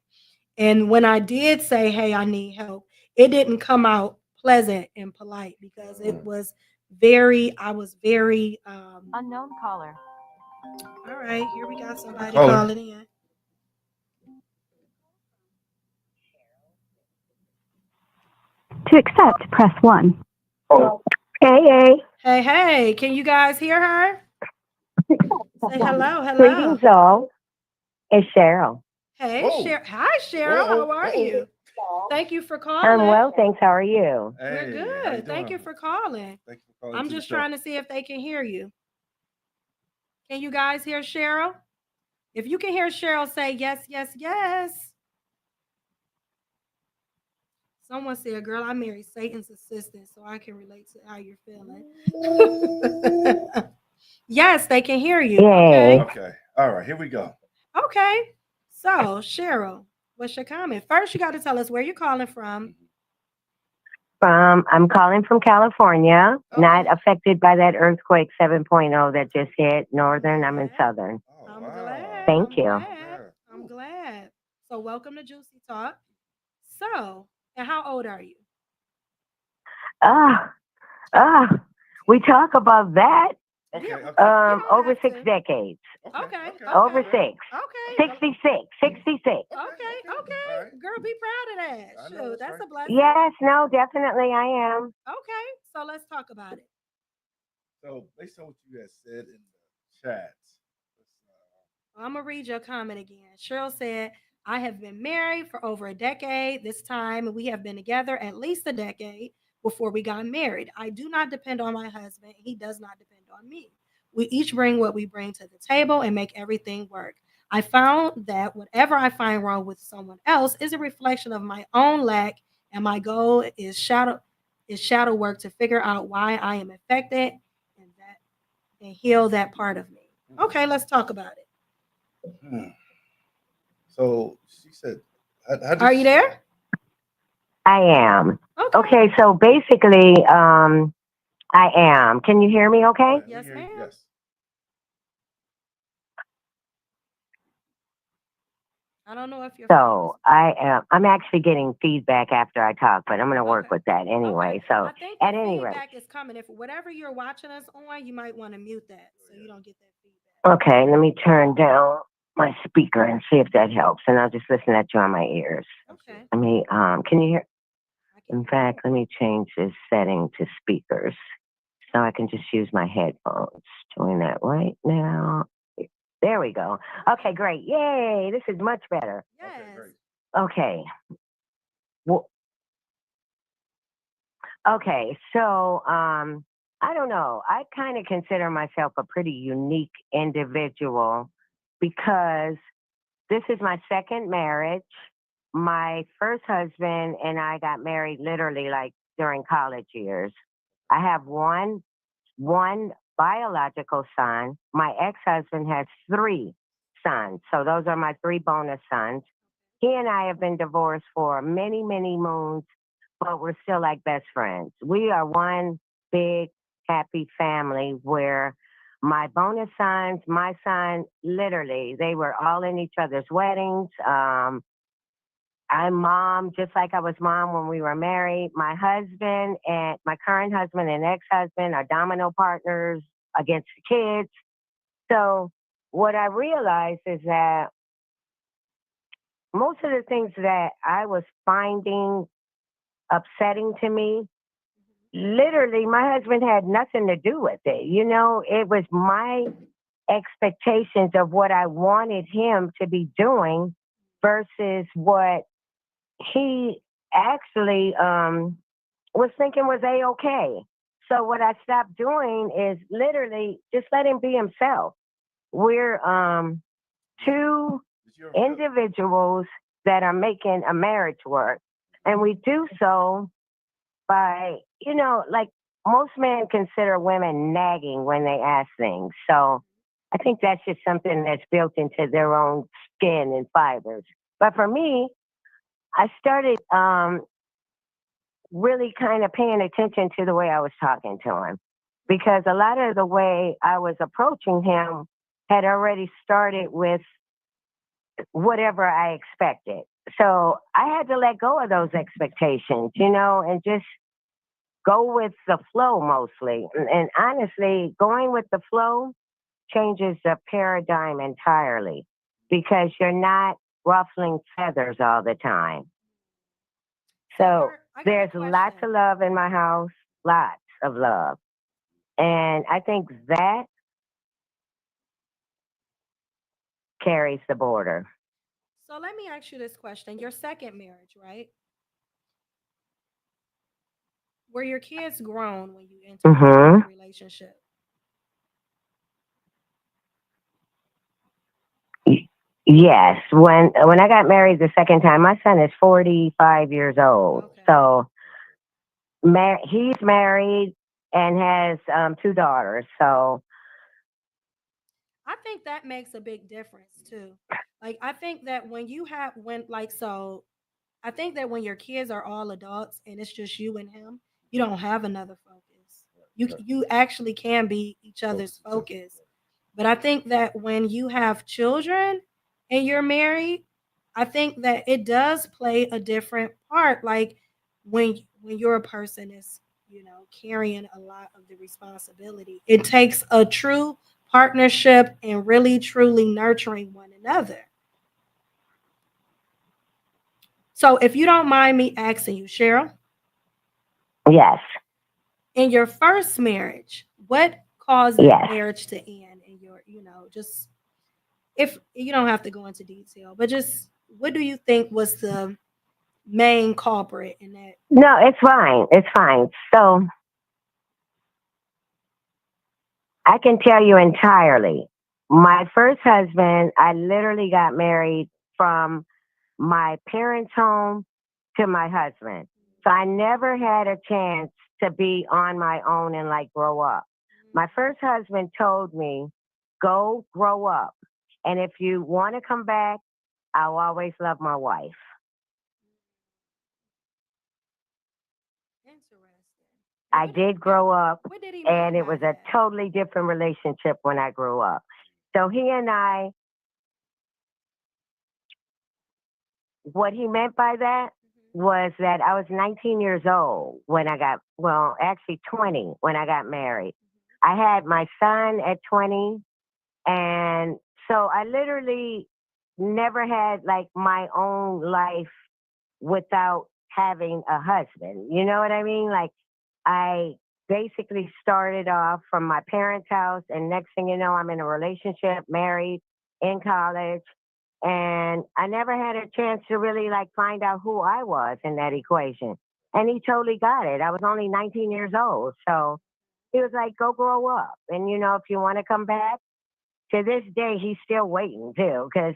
And when I did say, "Hey, I need help," it didn't come out pleasant and polite because I was very Unknown caller. all right, here we got somebody calling in. To accept, press 1. Oh. Hey. Hey, can you guys hear her? Say hello. Greetings all. It's Cheryl. Hey, Cheryl. Hi, Cheryl. How are you? Thank you for calling. I'm well, thanks. How are you? We're good. Thank you for calling. I'm just trying to see if they can hear you. Can you guys hear Cheryl? If you can hear Cheryl, say yes, yes, yes. Someone said, girl, I married Satan's assistant, so I can relate to how you're feeling. Yes, they can hear you. Yay. Okay. All right. Here we go. Okay. So, Cheryl, what's your comment? First, you got to tell us where you're calling from. I'm calling from California, not affected by that earthquake 7.0 that just hit Northern. I'm in Southern. I'm glad. Thank you. I'm glad. So, welcome to Juicy Talk. So, and how old are you? We talk about that. Okay. Over 6 decades. Okay. Over 6. Okay. 66. Okay. Girl, be proud of that. Shoot, that's a blessing. Yes, no, definitely I am. Okay. So let's talk about it. So based on what you had said in the chats, I'm going to read your comment again. Cheryl said, I have been married for over a decade. This time we have been together at least a decade before we got married. I do not depend on my husband. He does not depend on me. We each bring what we bring to the table and make everything work. I found that whatever I find wrong with someone else is a reflection of my own lack, and my goal is shadow work to figure out why I am affected and heal that part of me. Okay, let's talk about it. So she said, are you there? I am. Okay, so basically, I am. Can you hear me okay? Yes, ma'am. Yes. I don't know if you're. So I am. I'm actually getting feedback after I talk, but I'm going to work with that anyway. So I think at any rate, feedback is coming. If whatever you're watching us on, you might want to mute that so you don't get that feedback. Okay, let me turn down my speaker and see if that helps, and I'll just listen at you on my ears. Okay. Let me. Can you hear? In fact, let me change this setting to speakers so I can just use my headphones. Doing that right now. There we go. Okay, great. Yay, this is much better. Yes. Okay, great. Okay. Well, okay, so I don't know. I kind of consider myself a pretty unique individual because This is my second marriage. My first husband and I got married literally like during college years. I have one biological son. My ex-husband has three sons. So those are my three bonus sons. He and I have been divorced for many, many moons, but we're still like best friends. We are one big happy family where my bonus sons, my son, literally, they were all in each other's weddings. I'm mom, just like I was mom when we were married. My husband and my current husband and ex-husband are domino partners against the kids. So what I realized is that most of the things that I was finding upsetting to me, literally my husband had nothing to do with it. You know, it was my expectations of what I wanted him to be doing versus what he actually was thinking was a-okay. So what I stopped doing is literally just let him be himself. We're two individuals that are making a marriage work. And we do so by, you know, like most men consider women nagging when they ask things. So I think that's just something that's built into their own skin and fibers. But for me, I started really kind of paying attention to the way I was talking to him because a lot of the way I was approaching him had already started with whatever I expected. So I had to let go of those expectations, you know, and just go with the flow mostly. And honestly, going with the flow changes the paradigm entirely because you're not ruffling feathers all the time. So there's lots of love in my house, lots of love. And I think that carries the border. So let me ask you this question. Your second marriage, right? Were your kids grown when you entered into Mm-hmm. the relationship? Yes. When I got married the second time, my son is 45 years old. Okay. So he's married and has two daughters. So I think that makes a big difference too. Like I think that when you have when like so I think that when your kids are all adults and it's just you and him, you don't have another focus. You actually can be each other's focus. But I think that when you have children and you're married, I think that it does play a different part. Like when you're a person is, carrying a lot of the responsibility. It takes a true partnership and really truly nurturing one another. So if you don't mind me asking you, Cheryl, yes, in your first marriage, what caused that yes. marriage to end in your, just if you don't have to go into detail, but just what do you think was the main culprit in that? No, it's fine. It's fine. So I can tell you entirely. My first husband, I literally got married from my parents' home to my husband. So I never had a chance to be on my own and like grow up. My first husband told me, go grow up. And if you want to come back, I'll always love my wife. Interesting. And I did grow up, what did he mean and it by was a that? totally different relationship when I grew up. So he and I, what he meant by that was that I was 19 years old when I got, well, actually 20 when I got married. I had my son at 20. And so I literally never had like my own life without having a husband. You know what I mean? Like I basically started off from my parents' house, and next thing you know, I'm in a relationship, married, in college. And I never had a chance to really like find out who I was in that equation. And he totally got it. I was only 19 years old. So he was like, go grow up. And, you know, if you want to come back, to this day, he's still waiting too, because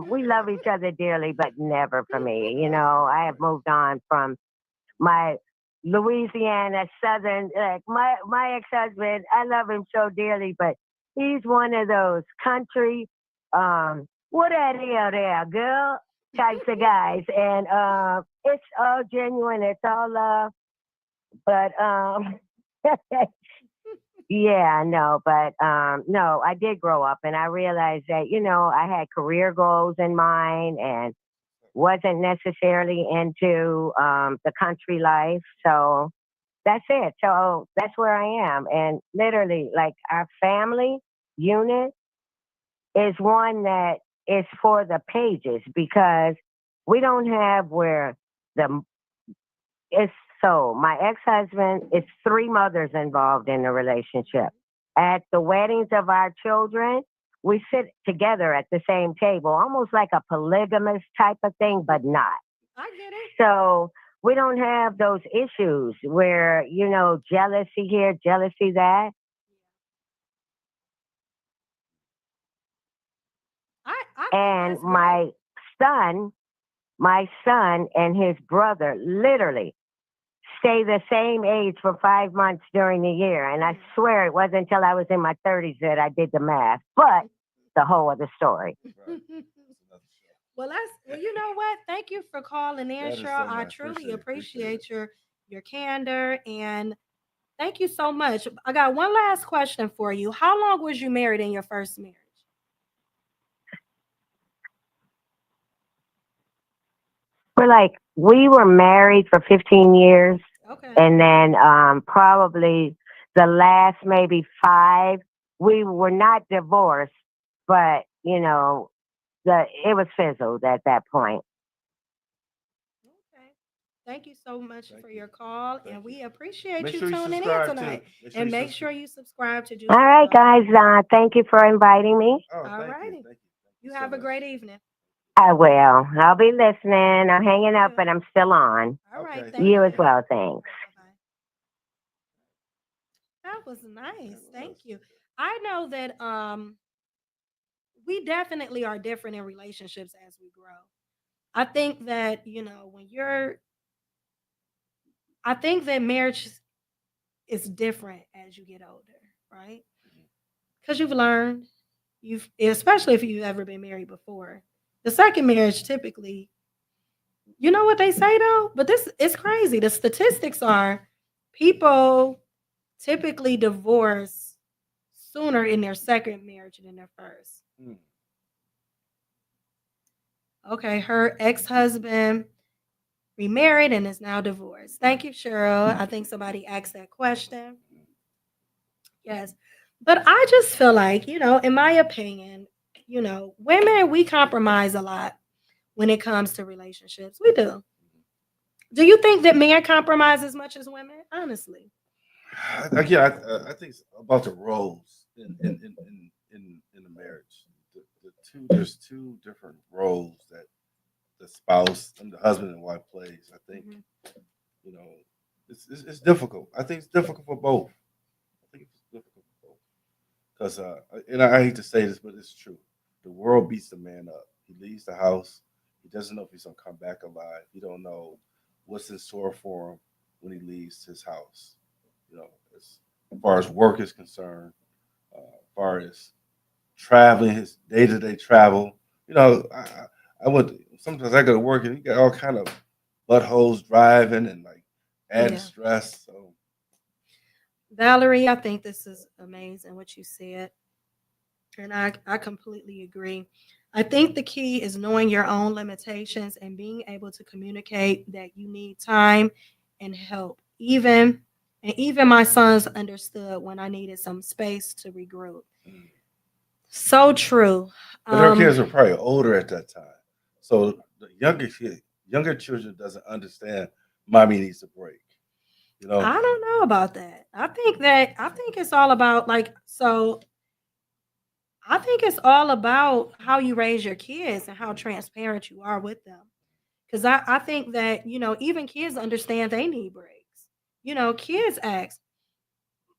we love each other dearly, but never for me. You know, I have moved on from my Louisiana Southern, like my ex-husband. I love him so dearly, but he's one of those country, what that hell there, girl, types of guys, and it's all genuine, it's all love, but yeah, no, but no, I did grow up and I realized that, you know, I had career goals in mind and wasn't necessarily into the country life. So that's it. So that's where I am. And literally, like, our family unit is one that is for the pages, because we don't have where the it's so my ex-husband, it's 3 mothers involved in the relationship. At the weddings of our children, we sit together at the same table, almost like a polygamous type of thing, but not. I get it. So we don't have those issues where, you know, jealousy here, jealousy that. I think And that's great. my son and his brother literally stay the same age for 5 months during the year. And I swear it wasn't until I was in my 30s that I did the math, but the whole other story. Right. That's another show. Well, you know what? Thank you for calling in, That is Cheryl. so I nice. truly Appreciate it. appreciate your candor, and thank you so much. I got one last question for you. How long was you married in your first marriage? We were married for 15 years, Okay. and then probably the last maybe 5, we were not divorced, but you know, it was fizzled at that point. Okay. Thank you so much Thank for you. your call, Thank and you. we appreciate Make you sure you tuning in subscribe too. tonight. Make sure And you make subscribe. sure you subscribe to All Juicy right, J. guys, thank you for inviting me. Oh, All thank you. righty. Thank you. Thank You you so have a much. great evening. I will. I'll be listening. I'm hanging up, Good. but I'm still on. All right. Okay. Thank You as you. well, thanks. Bye-bye. That was nice. That Thank was. you. I know that we definitely are different in relationships as we grow. I think that, you know, I think that marriage is different as you get older, right? Because you've learned, especially if you've ever been married before. The second marriage typically, you know what they say though? But this is crazy. The statistics are people typically divorce sooner in their second marriage than their first. Mm. Okay, her ex-husband remarried and is now divorced. Thank you, Cheryl. I think somebody asked that question. Yes. But I just feel like, you know, in my opinion, you know, women, we compromise a lot when it comes to relationships. We do. Do you think that men compromise as much as women? Honestly. Again, I think it's about the roles in the marriage. There's 2 different roles that the spouse and the husband and wife plays. I think Mhm. you know it's difficult. I think it's difficult for both. I think it's difficult for both because and I hate to say this, but it's true. The world beats the man up. He leaves the house. He doesn't know if he's gonna come back alive. He don't know what's in store for him when he leaves his house. You know, as far as work is concerned, as far as traveling, his day to day travel. You know, I would sometimes I go to work and you got all kind of buttholes driving and like adding Yeah. stress. So Valerie, I think this is amazing what you said. And I completely agree. I think the key is knowing your own limitations and being able to communicate that you need time and help. Even my sons understood when I needed some space to regroup. mm. So true. But her Um, kids were probably older at that time. So the younger children doesn't understand mommy needs a break. You know? I don't know about that. I think it's all about I think it's all about how you raise your kids and how transparent you are with them. Because I think that, you know, even kids understand they need breaks. You know, kids ask,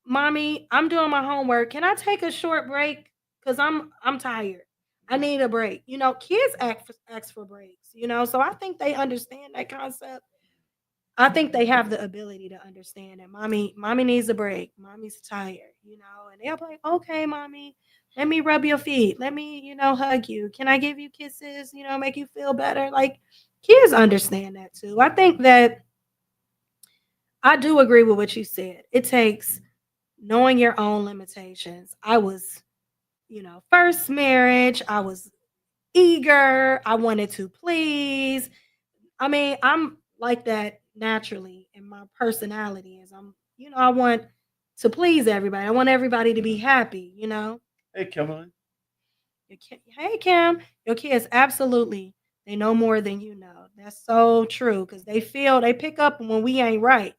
Mommy, I'm doing my homework. Can I take a short break? because I'm tired. I need a break. You know, kids ask for breaks, you know, so I think they understand that concept. I think they have the ability to understand that mommy needs a break. Mommy's tired, you know, and they'll be like, okay, mommy, let me rub your feet. Let me, you know, hug you. Can I give you kisses, you know, make you feel better? Like kids understand that too. I think that I do agree with what you said. It takes knowing your own limitations. I was, you know, first marriage, I was eager, I wanted to please. I mean, I'm like that naturally in my personality is I'm, you know, I want to please everybody. I want everybody to be happy, you know. Hey, Kimberly. Hey Kim, your kids absolutely they know more than you know. That's so true because they pick up when we ain't right.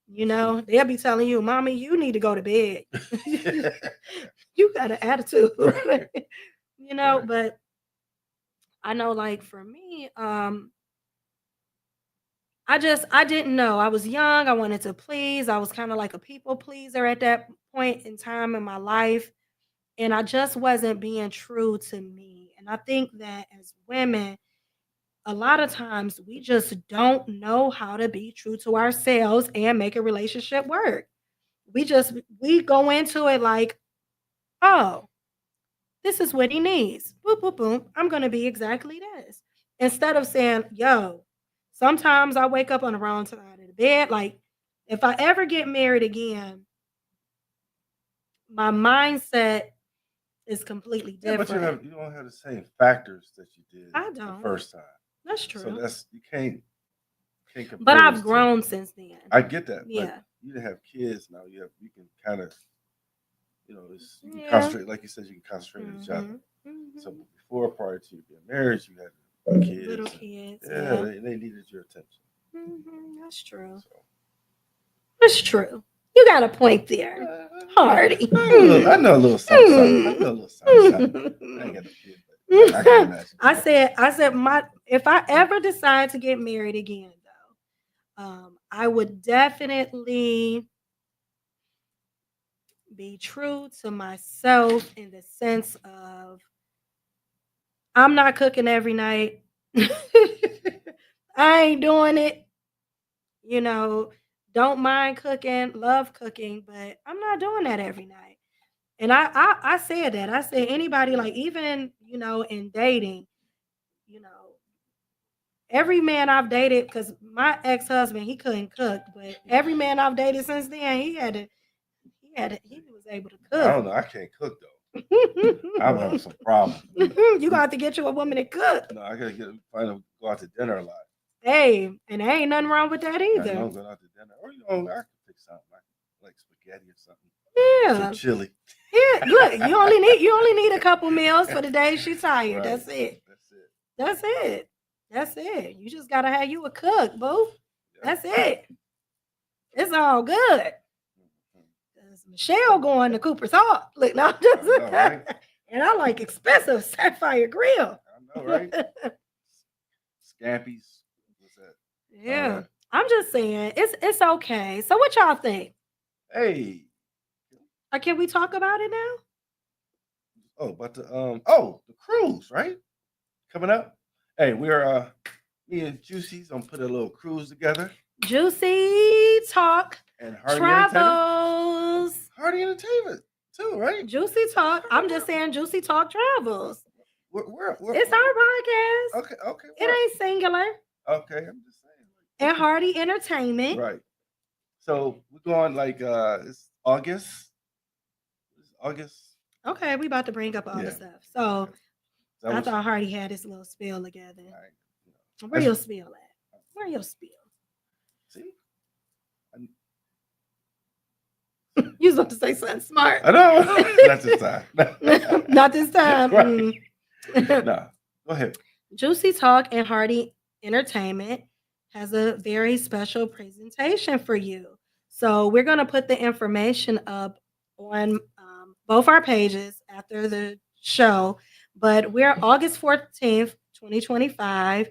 You know, they'll be telling you, "Mommy, you need to go to bed. You got an attitude." Right. You know, Right. but I know like for me, I didn't know. I was young. I wanted to please. I was kind of like a people pleaser at that point in time in my life. And I just wasn't being true to me. And I think that as women, a lot of times we just don't know how to be true to ourselves and make a relationship work. We go into it like, oh, this is what he needs. Boop, boop, boom. I'm gonna be exactly this. Instead of saying, yo, sometimes I wake up on the wrong side of the bed. Like, if I ever get married again, my mindset is completely Yeah, but different. you don't have the same factors that you did I the don't. first time. That's So true. that's you can't But compare I've those two. grown since then. I get that, but Yeah. you didn't have kids now. You can kind of you can Yeah. concentrate like you said. You can concentrate on each other. Mhm. So Mhm. before prior to you being married, you had kids. Little And, kids. yeah, Yeah. they needed your attention. That's true. So That's true. You got a point there, Hardy. I know a little something. I know a little something. I ain't got no kids, but I can imagine. I said, if I ever decide to get married again, though, I would definitely be true to myself in the sense of I'm not cooking every night. I ain't doing it. You know, don't mind cooking, love cooking, but I'm not doing that every night. And I said that. I said anybody like even, you know, in dating, you know, every man I've dated, because my ex-husband, he couldn't cook, but every man I've dated since then, he was able to I don't cook. know. I can't cook though. I'm having some problems. You got to get you a woman to cook. No, I gotta go out to dinner a lot. Hey, and there ain't nothing wrong with that I either. know going out to dinner, or I can fix something like spaghetti or something. Yeah. Some chili. Yeah, look, you only need a couple meals for the day she's tired. Right. That's it. That's it. That's it. That's it. You just gotta have you a cook, boo. Yeah. That's it. It's all good. Michelle going to Cooper's Hawk. Look, now just I know, right? and I like expensive Sapphire Grill. I know, right? Scampies. What's that? Yeah. Right. I'm just saying it's okay. So what y'all think? Hey. Can we talk about it now? Oh, but the cruise, right? Coming up. Hey, we're me and Juicy's gonna put a little cruise together. Juicy Talk And Hardy Entertainment. Travels. Hardy Entertainment too, right? Juicy Talk. I'm just saying Juicy Talk Travels. We're It's our podcast. Okay. It ain't singular. Okay, I'm just saying. And Hardy Entertainment. Right. So we're going like it's August. It's August. Okay, we about to bring up all the stuff. So I thought Hardy had his little spiel together. Right. Where your spiel at? Where your spiel? See? You was about to say something smart. I know. Not this time. Not this time. Right. No. Go ahead. Juicy Talk and Hardy Entertainment has a very special presentation for you. So we're going to put the information up on both our pages after the show, but we're August 14th, 2025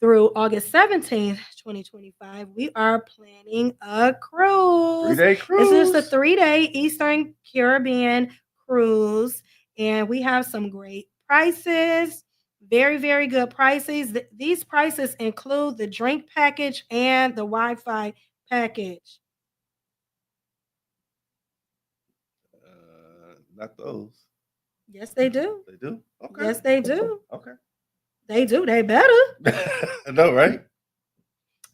through August 17th, 2025. We are planning a cruise. 3-day cruise. This is a 3-day Eastern Caribbean cruise. and we have some great prices. Very, very good prices. These prices include the drink package and the Wi-Fi package. Not those. Yes, they do. They do? Okay. Yes, they do. Okay. They do. They better. No, right?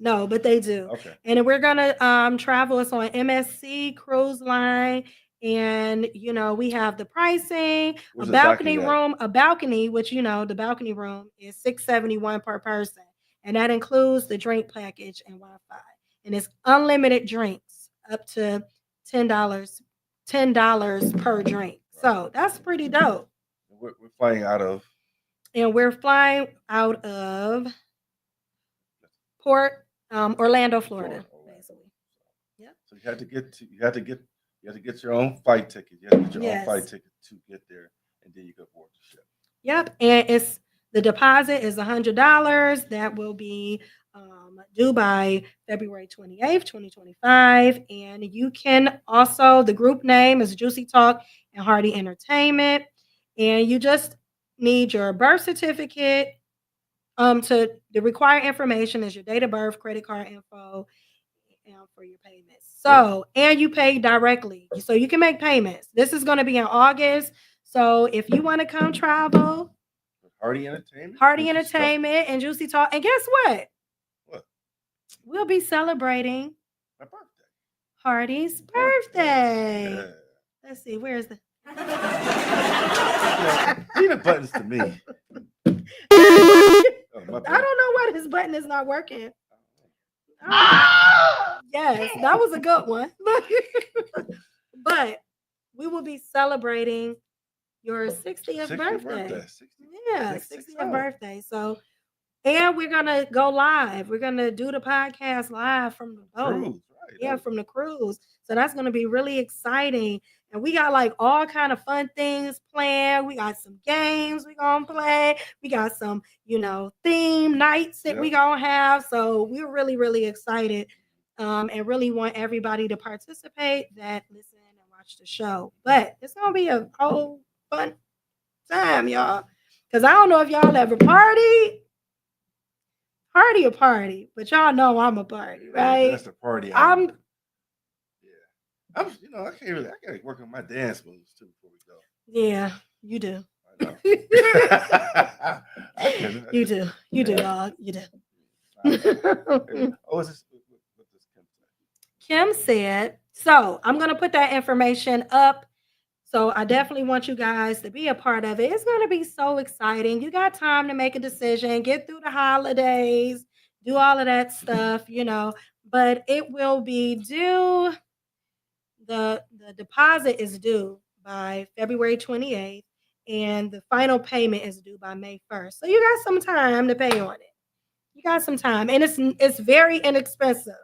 No, but they do. Okay. And we're gonna travel. It's on MSC Cruise Line. And we have the pricing, Where's a the balcony docking at? room, a balcony, which the balcony room is $671 per person. And that includes the drink package and Wi-Fi. And it's unlimited drinks up to $10 per drink. So that's pretty dope. We're flying out of. And we're flying out of Orlando, Florida. Basically. Yeah. So you had to get your own flight ticket. You had to get your own flight ticket to get there, and then you could board the ship. Yep. And the deposit is $100. That will be due by February 28th, 2025. And you can also, the group name is Juicy Talk and Hardy Entertainment. And you just need your birth certificate. The required information is your date of birth, credit card info, for your payments. So, and you pay directly, so you can make payments. This is going to be in August. So if you want to come travel, Hardy Entertainment and Juicy Talk. And guess what? What? We'll be celebrating my birthday. Hardy's birthday. Yeah. Let's see, where's the leave the buttons to me. I don't know why this button is not working. Yes, that was a good one. But we will be celebrating your 60th birthday. 60th birthday. So, and we're gonna go live. We're gonna do the podcast live from the boat. Cruise, right? From the cruise. So that's gonna be really exciting. And we got like all kind of fun things planned. We got some games we gonna play. We got some, theme nights that we gonna have. So we're really, really excited, and really want everybody to participate that listen and watch the show. But it's gonna be a whole fun time, y'all. Because I don't know if y'all ever party a party, but y'all know I'm a party, right? That's the party. I gotta work on my dance moves too before we go. Yeah, you do. I know. You do, dog. You do. What does Kim said? So I'm gonna put that information up. So I definitely want you guys to be a part of it. It's gonna be so exciting. You got time to make a decision, get through the holidays, do all of that stuff, But it will be due. The deposit is due by February 28th, and the final payment is due by May 1st. So you got some time to pay on it. You got some time, and it's very inexpensive.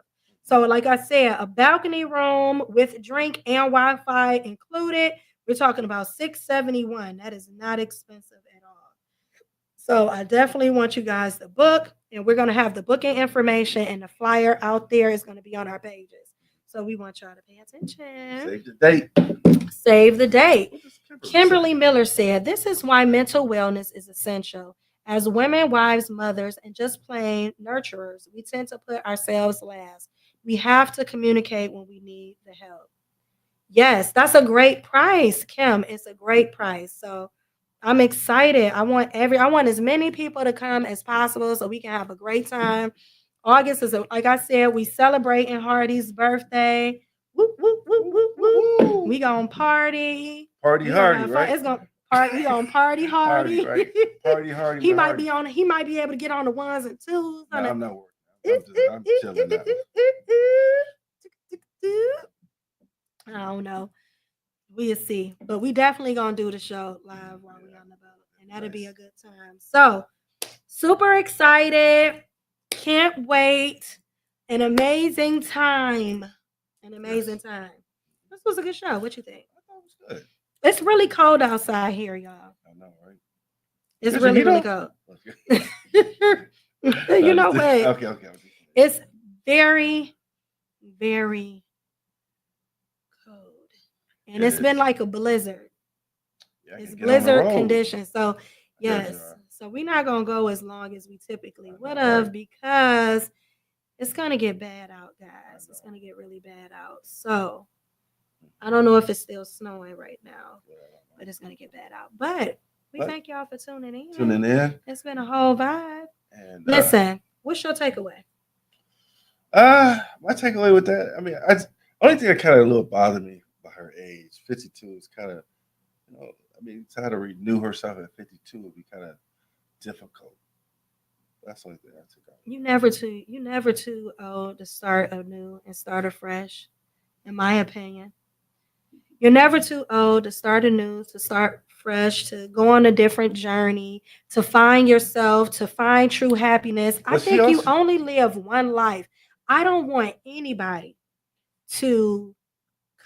So like I said, a balcony room with drink and Wi-Fi included, we're talking about $671. That is not expensive at all. So I definitely want you guys to book, and we're going to have the booking information and the flyer out there. It's going to be on our pages. So we want y'all to pay attention. Save the date. Save the date. Kimberly Miller said, "This is why mental wellness is essential. As women, wives, mothers, and just plain nurturers, we tend to put ourselves last. We have to communicate when we need the help." Yes, that's a great price, Kim. It's a great price. So I'm excited. I want as many people to come as possible so we can have a great time. August is, like I said, we celebrating Hardy's birthday. Woo, woo, woo, woo, woo. We gonna party. Party Hardy, right? It's gonna party. We gonna party Hardy. Right? Party Hardy. He might be able to get on the ones and twos. No, I'm not worried. I'm chilling now. I don't know. We'll see. But we definitely gonna do the show live while we're on the boat. And that'll be a good time. So super excited. Can't wait. An amazing time. This was a good show. What you think? I thought it was good. It's really cold outside here, y'all. I know, right? It's really, really cold. Okay. You know what? Okay. It's very, very cold. And it's been like a blizzard. Yeah, I It's can get on the blizzard road. conditions. So I heard you yes. are. So we're not gonna go as long as we typically I know, would have right? because it's gonna get bad out, I guys. It's know. gonna get really bad out. So I don't know if it's still snowing right now, Yeah, I don't but it's gonna get bad out. But we But thank y'all for tuning know. in. Tuning in It's been a whole vibe. and Listen, what's your takeaway? my takeaway with that, I mean, only thing that kind of a little bothered me by her age, 52, is kind of, I mean, to have to renew herself at 52 would be kind of difficult. That's the only thing I took out. You never too old to start anew and start afresh, in my opinion. You're never too old to start anew, to start fresh, to go on a different journey, to find yourself, to find true happiness. I But she think you also, only live one life. I don't want anybody to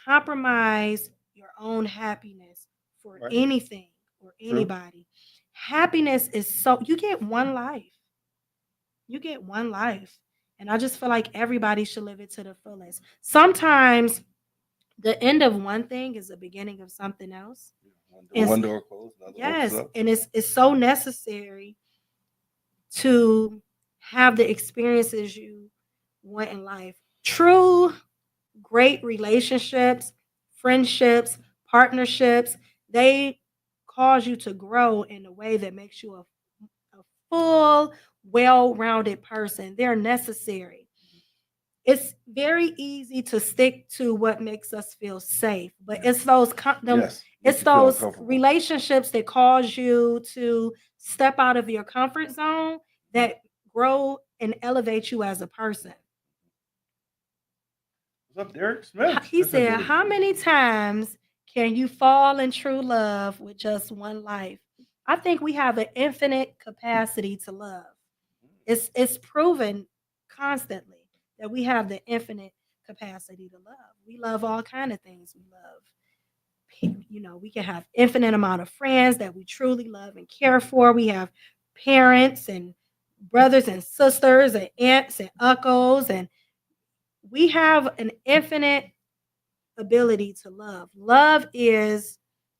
compromise your own happiness for right? anything or True. anybody. Happiness is so, you get one life. You get one life. And I just feel like everybody should live it to the fullest. Sometimes the end of one thing is the beginning of something else. One door closed, another opens Yes, up. and it's so necessary to have the experiences you want in life. True, great relationships, friendships, partnerships, they cause you to grow in a way that makes you a full, well-rounded person. They're necessary. It's very easy to stick to what makes us feel safe, but Yeah. it's those Yes. it's Make you feel those uncomfortable. relationships that cause you to step out of your comfort zone that grow and elevate you as a person. What's up, Derek Smith? He said, "How many times can you fall in true love with just one life?" I think we have an infinite capacity to love. It's proven constantly that we have the infinite capacity to love. We love all kind of things. We love, we can have infinite amount of friends that we truly love and care for. We have parents and brothers and sisters and aunts and uncles, and we have an infinite ability to love. Love is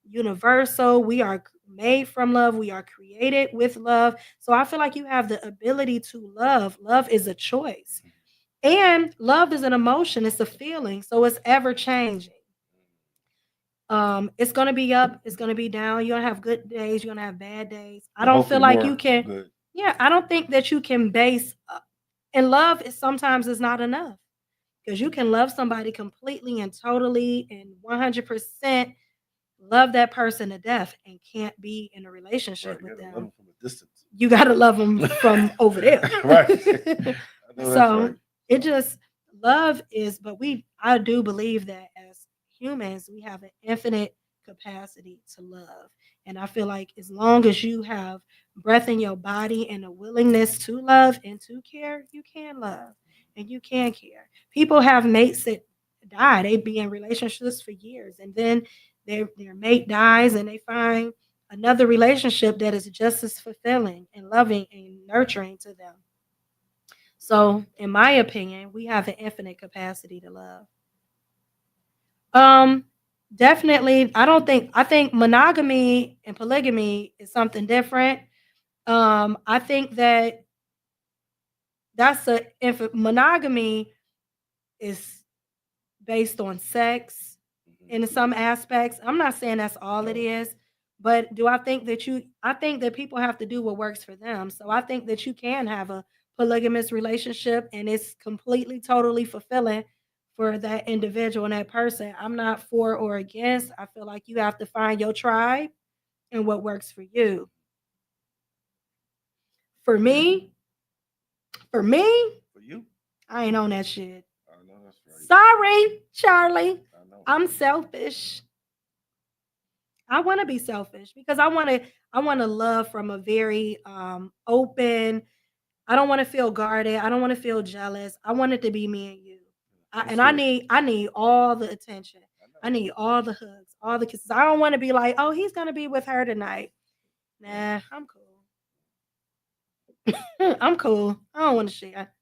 universal. We are made from love. We are created with love. So I feel like you have the ability to love. Love is a choice. And love is an emotion, it's a feeling. So it's ever changing. It's gonna be up, it's gonna be down. You're gonna have good days, you're gonna have bad days. I don't feel like you can, Good. yeah, I don't think that you can base and love is sometimes is not enough. Because you can love somebody completely and totally and 100% love that person to death and can't be in a relationship Right. with You gotta love them. them from a distance. You got to love them from over there. Right. I know that's So right. it just, love is, but I do believe that as humans, we have an infinite capacity to love. And I feel like as long as you have breath in your body and a willingness to love and to care, you can love and you can care. People have mates that die. They be in relationships for years and then their mate dies and they find another relationship that is just as fulfilling and loving and nurturing to them. So, in my opinion, we have an infinite capacity to love. Um, Definitely, I think monogamy and polygamy is something different. I think that if monogamy is based on sex in some aspects. I'm not saying that's all it is, but I think that people have to do what works for them. So I think that you can have a polygamous relationship and it's completely, totally fulfilling for that individual and that person. I'm not for or against. I feel like you have to find your tribe and what works for you. For me, for me, For you? I ain't on that shit. I know that's right. Sorry, Charlie. I know. I'm selfish. I want to be selfish because I want to love from a very open. I don't want to feel guarded. I don't want to feel jealous. I want it to be me and you. That's And sweet. I need all the attention. I know. I need all the hugs, all the kisses. I don't want to be like, "Oh, he's going to be with her tonight." Nah, I'm cool. I'm cool. I don't want to share.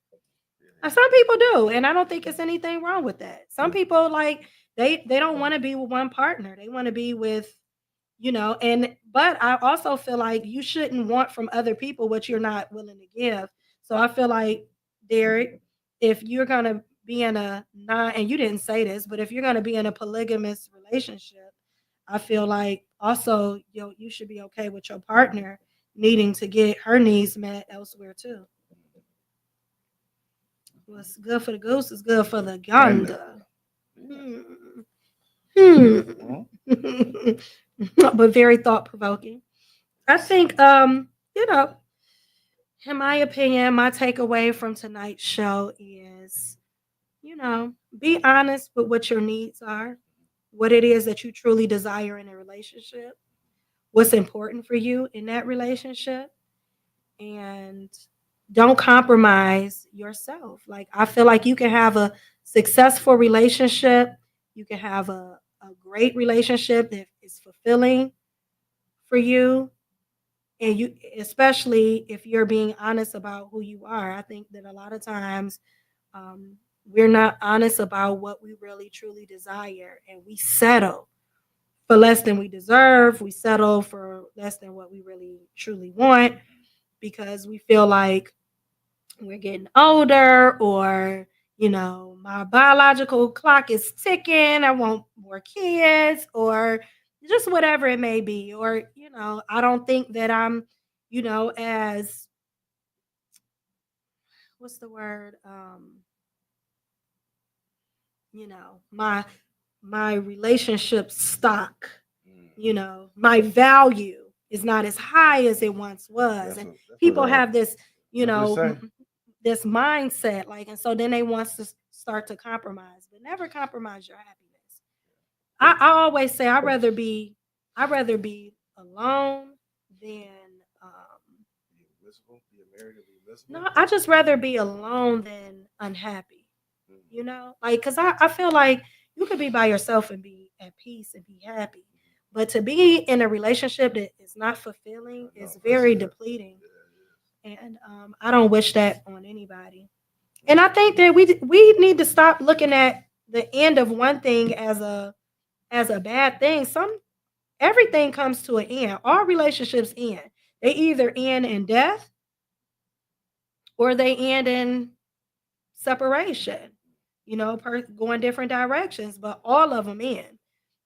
Yeah. Some people do, and I don't think it's anything wrong with that. Some Mm. people like they don't want to be with one partner. They want to be with But I also feel like you shouldn't want from other people what you're not willing to give. So I feel like, Derek, if you're going to be in a non, and you didn't say this, but if you're going to be in a polygamous relationship, I feel like also you should be okay with your partner needing to get her needs met elsewhere too. What's good for the goose is good for the gander. But very thought provoking. I think, in my opinion, my takeaway from tonight's show is, be honest with what your needs are, what it is that you truly desire in a relationship, what's important for you in that relationship, and don't compromise yourself. Like, I feel like you can have a successful relationship, you can have a great relationship that is fulfilling for you, and you, especially if you're being honest about who you are. I think that a lot of times we're not honest about what we really truly desire, and we settle for less than we deserve. We settle for less than what we really truly want because we feel like we're getting older, or my biological clock is ticking, I want more kids, or just whatever it may be. Or I don't think that I'm as, what's the word, my relationship stock, my value is not as high as it once was. And people have this this mindset, like, and so then they want to start to compromise, but never compromise your happiness. I always say I'd rather be alone than no, I just rather be alone than unhappy. Like, because I feel like you could be by yourself and be at peace and be happy, but to be in a relationship that is not fulfilling is very depleting. And I don't wish that on anybody. And I think that we need to stop looking at the end of one thing as a bad thing. Everything comes to an end. All relationships end. They either end in death or they end in separation. Going different directions, but all of them end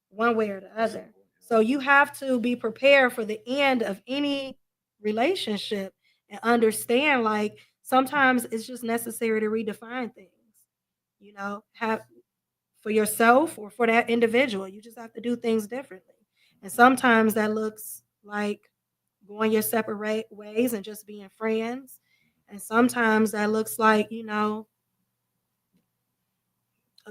one way or the other. So you have to be prepared for the end of any relationship and understand, like, sometimes it's just necessary to redefine things. Have for yourself or for that individual, you just have to do things differently. And sometimes that looks like going your separate ways and just being friends. And sometimes that looks like,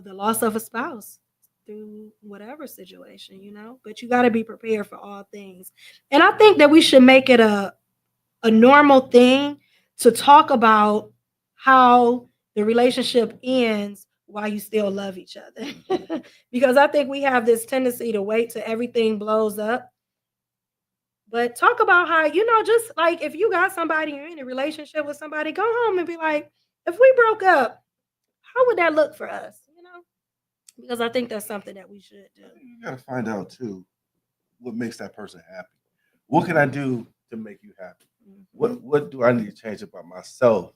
the loss of a spouse through whatever situation, but you got to be prepared for all things. And I think that we should make it a normal thing to talk about how the relationship ends while you still love each other. Because I think we have this tendency to wait till everything blows up. But talk about how, just like if you got somebody, you're in a relationship with somebody, go home and be like, if we broke up, how would that look for us? Because I think that's something that we should do. You got to find out too what makes that person happy. What can I do to make you happy? Mm-hmm. What do I need to change about myself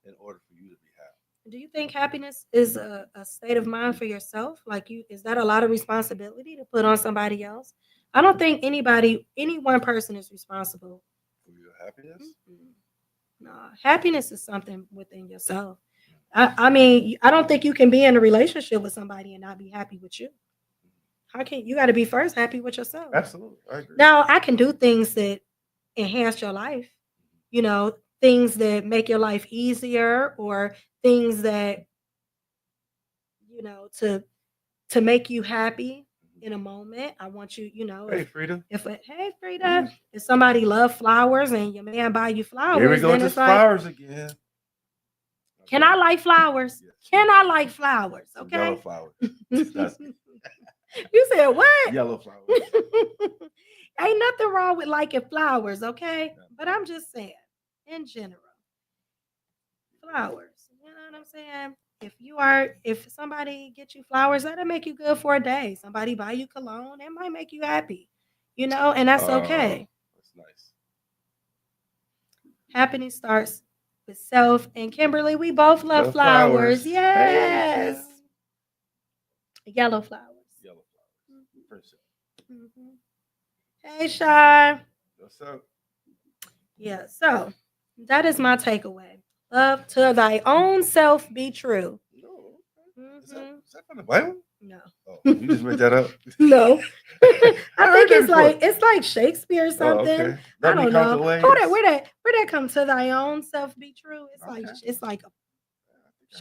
in order for you to be happy? Do you think happiness is a state of mind for yourself? Like, is that a lot of responsibility to put on somebody else? I don't think any one person is responsible for your happiness. Mm-hmm. No, happiness is something within yourself. I mean, I don't think you can be in a relationship with somebody and not be happy with you. How can you got to be first happy with yourself? Absolutely, I agree. Now, I can do things that enhance your life, things that make your life easier, or things that to make you happy in a moment. I want you, Hey, Frida. Hey, Frida, if somebody loves flowers and your man buy you flowers, here we go, just flowers again. Can I like flowers? Yes. Can I like flowers? Okay. Yellow flowers. You said what? Yellow flowers. Ain't nothing wrong with liking flowers, okay? But I'm just saying, in general, flowers. You know what I'm saying? If somebody gets you flowers, that'll make you good for a day. Somebody buy you cologne, that might make you happy. you know, and that's Oh, okay. that's nice. Happiness starts with self. And Kimberly, we both love Love flowers. flowers. Hey, Yes. Kim. Yellow flowers. Yellow flowers. Friendship. Mhm. Hey, Shy. What's up? Yeah, so that is my takeaway. Love to thy own self be true. No. Is Mhm. that from the Bible? No. Oh, you just made that up. No. I heard think that it's like Shakespeare or Oh, something. okay. I Let me don't count know. the ways. Where that come to thy own self be true? Okay. It's like a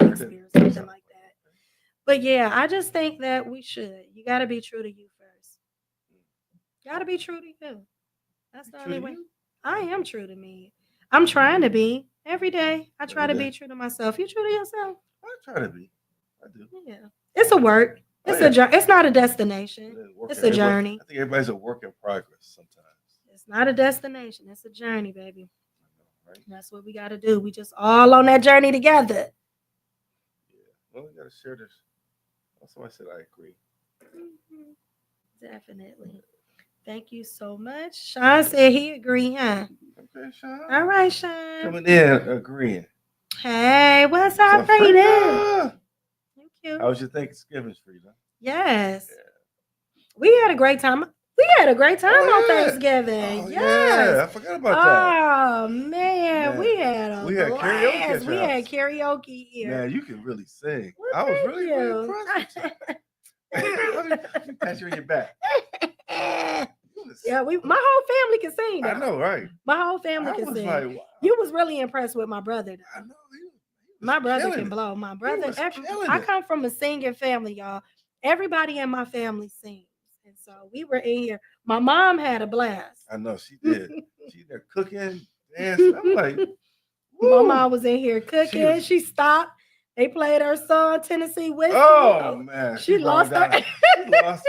I heard Shakespeare or that. something like that. But yeah, I just think that we should. You got to be true to you first. Got to be true to you. That's the True only to way. you? I am true to me. I'm trying to be every day. I try Every to day. be true to myself. You true to yourself? I try to be. I do. Yeah. It's a work. Oh, It's yeah. a journey. It's not a destination. It's a Everybody- journey. I think everybody's a work in progress sometimes. It's not a destination. It's a journey, baby. I know, right? That's what we got to do. We just all on that journey together. Yeah. Well, we got to share this. Somebody said I agree. Mhm. Definitely. Thank you so much. Sean said he agree, huh? Okay, Sean. All right, Sean. Coming in, agreeing. Hey, what's up, Frida? Frida? Thank you. How was your Thanksgiving, Frida? Yes. Yeah. We had a great time. We had a great time Oh, on yeah. Thanksgiving. Oh, yes. yeah. I forgot about that. Oh man, we had a We had blast. karaoke at your We had house. karaoke here. Man, you can really sing. Well, I was thank really, you. really impressed with you. Let me pat you on your back. Yeah, my whole family can sing. I though. know, right? My whole family I can was sing. like, wow. You was really impressed with my brother. Though. I know. He was My brother killing can it. blow. My brother. was killing I it. come from a singing family, y'all. Everybody in my family sings. And so we were in here. My mom had a blast. I know she did. She there cooking, dancing. I'm like, My woo. mom was in here cooking. She stopped. They played her song Tennessee Whiskey. Oh man, she lost her. She lost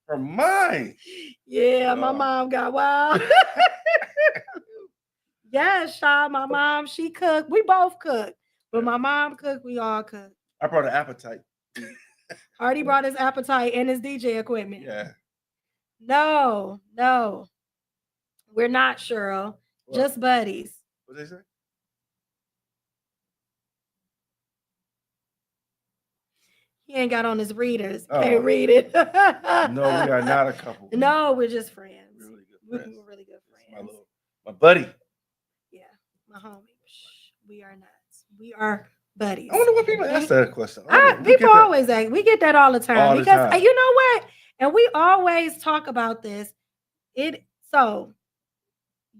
her mind. Yeah, my mom got wild. Yes, Shaw, my mom, she cooked. We both cooked. But my mom cooked, we all cooked. I brought an appetite. Hardy brought his appetite and his DJ equipment. Yeah. No. We're not, Cheryl. What? Just buddies. What they say? He ain't got on his readers. Oh. Can't read it. No, we are not a couple. No, we're just friends. We're really good friends. We're really good This friends. is my buddy. Yeah, my homie. We are nuts. We are buddies. I wonder what people ask that question. People always ask. We get that all the time All the because time. you know what? And we always talk about this. So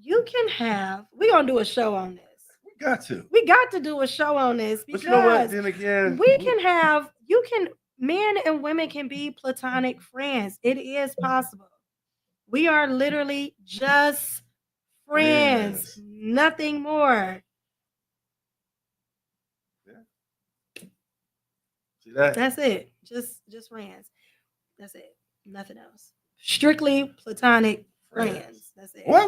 you can have. We're gonna do a show on this. We got to. We got to do a show on this because But you know what? Then again, we can have. Men and women can be platonic friends. It is possible. We are literally just friends. Nothing more. See that? That's it. Just friends. That's it. Nothing else. Strictly platonic friends. That's it. Why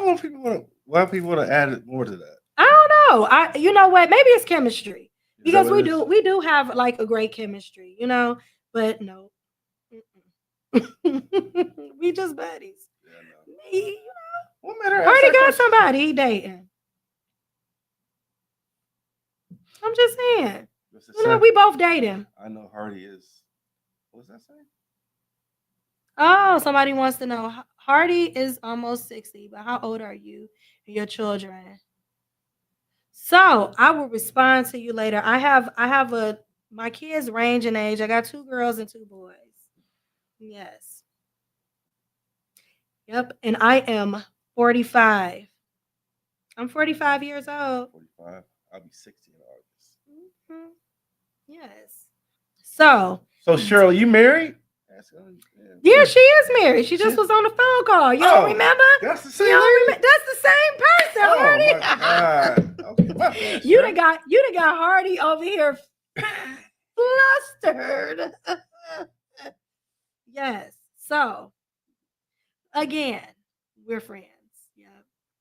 people want to add more to that? I don't know. You know what? Maybe it's chemistry. Is Because that what it we do have like a great chemistry, you know, but no. We just buddies. Yeah, no. You What matter? know, Hardy got somebody he dating. I'm just saying. You know, we both dating. I know Hardy is. What's that saying? Oh, somebody wants to know. Hardy is almost 60, but how old are you and your children? So I will respond to you later. My kids range in age. I got 2 girls and 2 boys. Yes. Yep. And I am 45. I'm 45 years old. 45. I'll be 60 in August. Mhm. Yes. So Cheryl, you married? yeah, she is married. She just was on the phone call. You don't remember? That's the You same don't lady? remember? That's the same person, Oh Hardy. my God. Okay, my bad, You Cheryl. done got Hardy over here flustered. Yes. So again, we're friends. Yeah.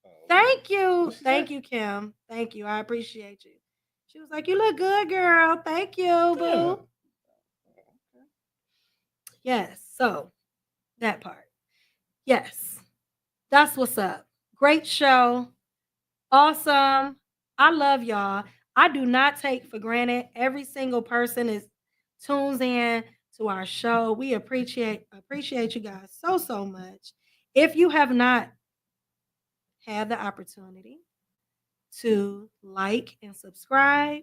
Oh, Thank you. What'd she Thank say? you, Kim. Thank you. I appreciate you. She was like, "You look good, girl." Thank you, boo. Yeah. Yes. So that part. Yes, that's what's up. Great show. Awesome. I love y'all. I do not take for granted every single person is tunes in to our show. We appreciate you guys so much. If you have not had the opportunity to like and subscribe,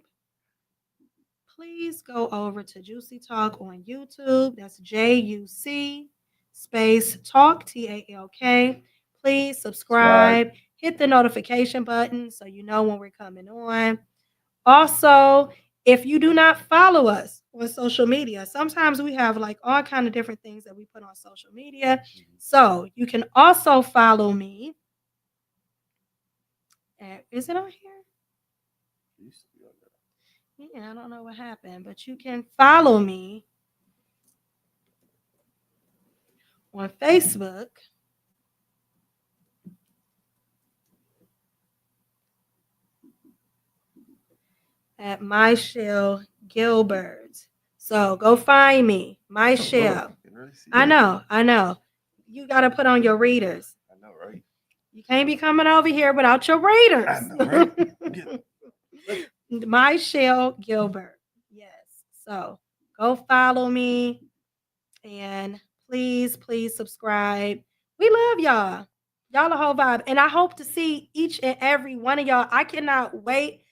please go over to Juicy Talk on YouTube. That's JUC space talk, TALK. Please subscribe, hit the notification button so you know when we're coming on. Also, if you do not follow us on social media, sometimes we have like all kind of different things that we put on social media. So you can also follow me. Is it on here? Yeah, I don't know what happened, but you can follow me on Facebook at Michelle Gilbert. So go find me, Michelle. I know. You got to put on your readers. I know, right? You can't be coming over here without your readers. I know, right? Michelle Gilbert. Yes. So go follow me and please subscribe. We love y'all. Y'all a whole vibe. And I hope to see each and every one of y'all. I cannot wait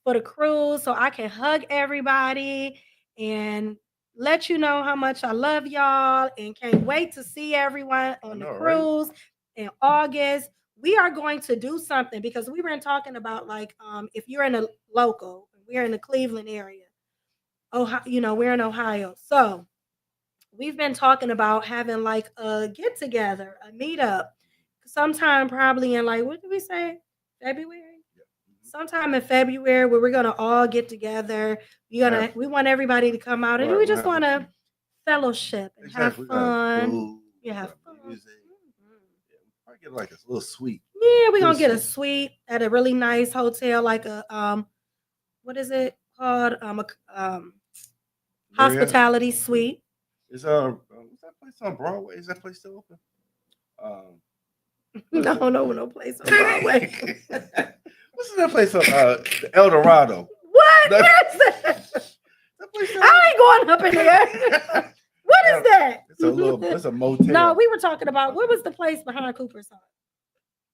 for the cruise so I can hug everybody and let you know how much I love y'all and can't wait to see everyone on the cruise in August. We are going to do something because we were talking about like if you're in a local, we're in the Cleveland area. Ohio, we're in Ohio. So we've been talking about having like a get together, a meetup, sometime probably in like, what did we say? February? Sometime in February where we're gonna all get together. We want everybody to come out and we just want to fellowship and have fun. Have fun. I get like a little suite. Yeah, we're gonna get a suite at a really nice hotel, like a what is it called? Hospitality suite. Is that place on Broadway? Is that place still open? No place on Broadway. What's that place on El Dorado? What? Where's that? I ain't going up in there. What is that? It's a motel. No, we were talking about what was the place behind Cooper's Hall?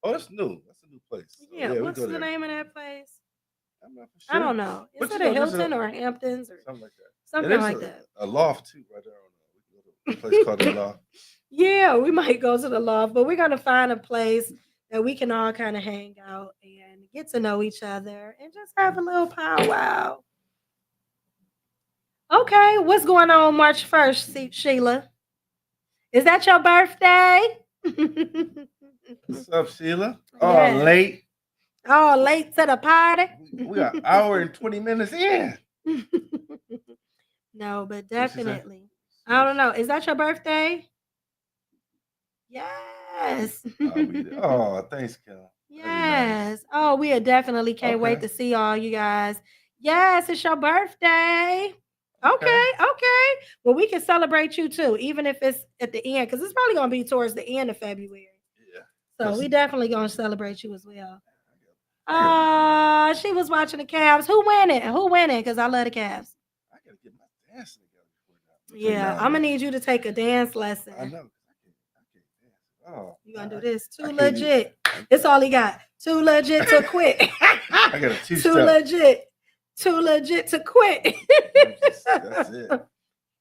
Oh, that's new. That's a new place. Yeah, what's the name of that place? I'm not for sure. I don't know. Is it a Hilton or Hamptons or something like that? Something like that. A loft too, right there. We go to a place called the Loft. Yeah, we might go to the Loft, but we're gonna find a place that we can all kind of hang out and get to know each other and just have a little powwow. Okay, what's going on March 1st, Sheila? Is that your birthday? What's up, Sheila? Oh, late. Oh, late to the party. We got an hour and 20 minutes in. No, but definitely. I don't know. Is that your birthday? Yes. Oh, thanks, Kim. Yes. Nice. Oh, we definitely can't wait to see all you guys. Yes, it's your birthday. Okay. Well, we can celebrate you too, even if it's at the end, because it's probably going to be towards the end of February. Yeah. So we definitely going to celebrate you as well. She was watching the Cavs. Who winning? Because I love the Cavs. I got to get my dancing together. Yeah, I'm going to need you to take a dance lesson. I know. Oh, you gonna do this? Too legit. It's all he got. Too legit to quit. I got a two-step. Too legit to quit. That's it.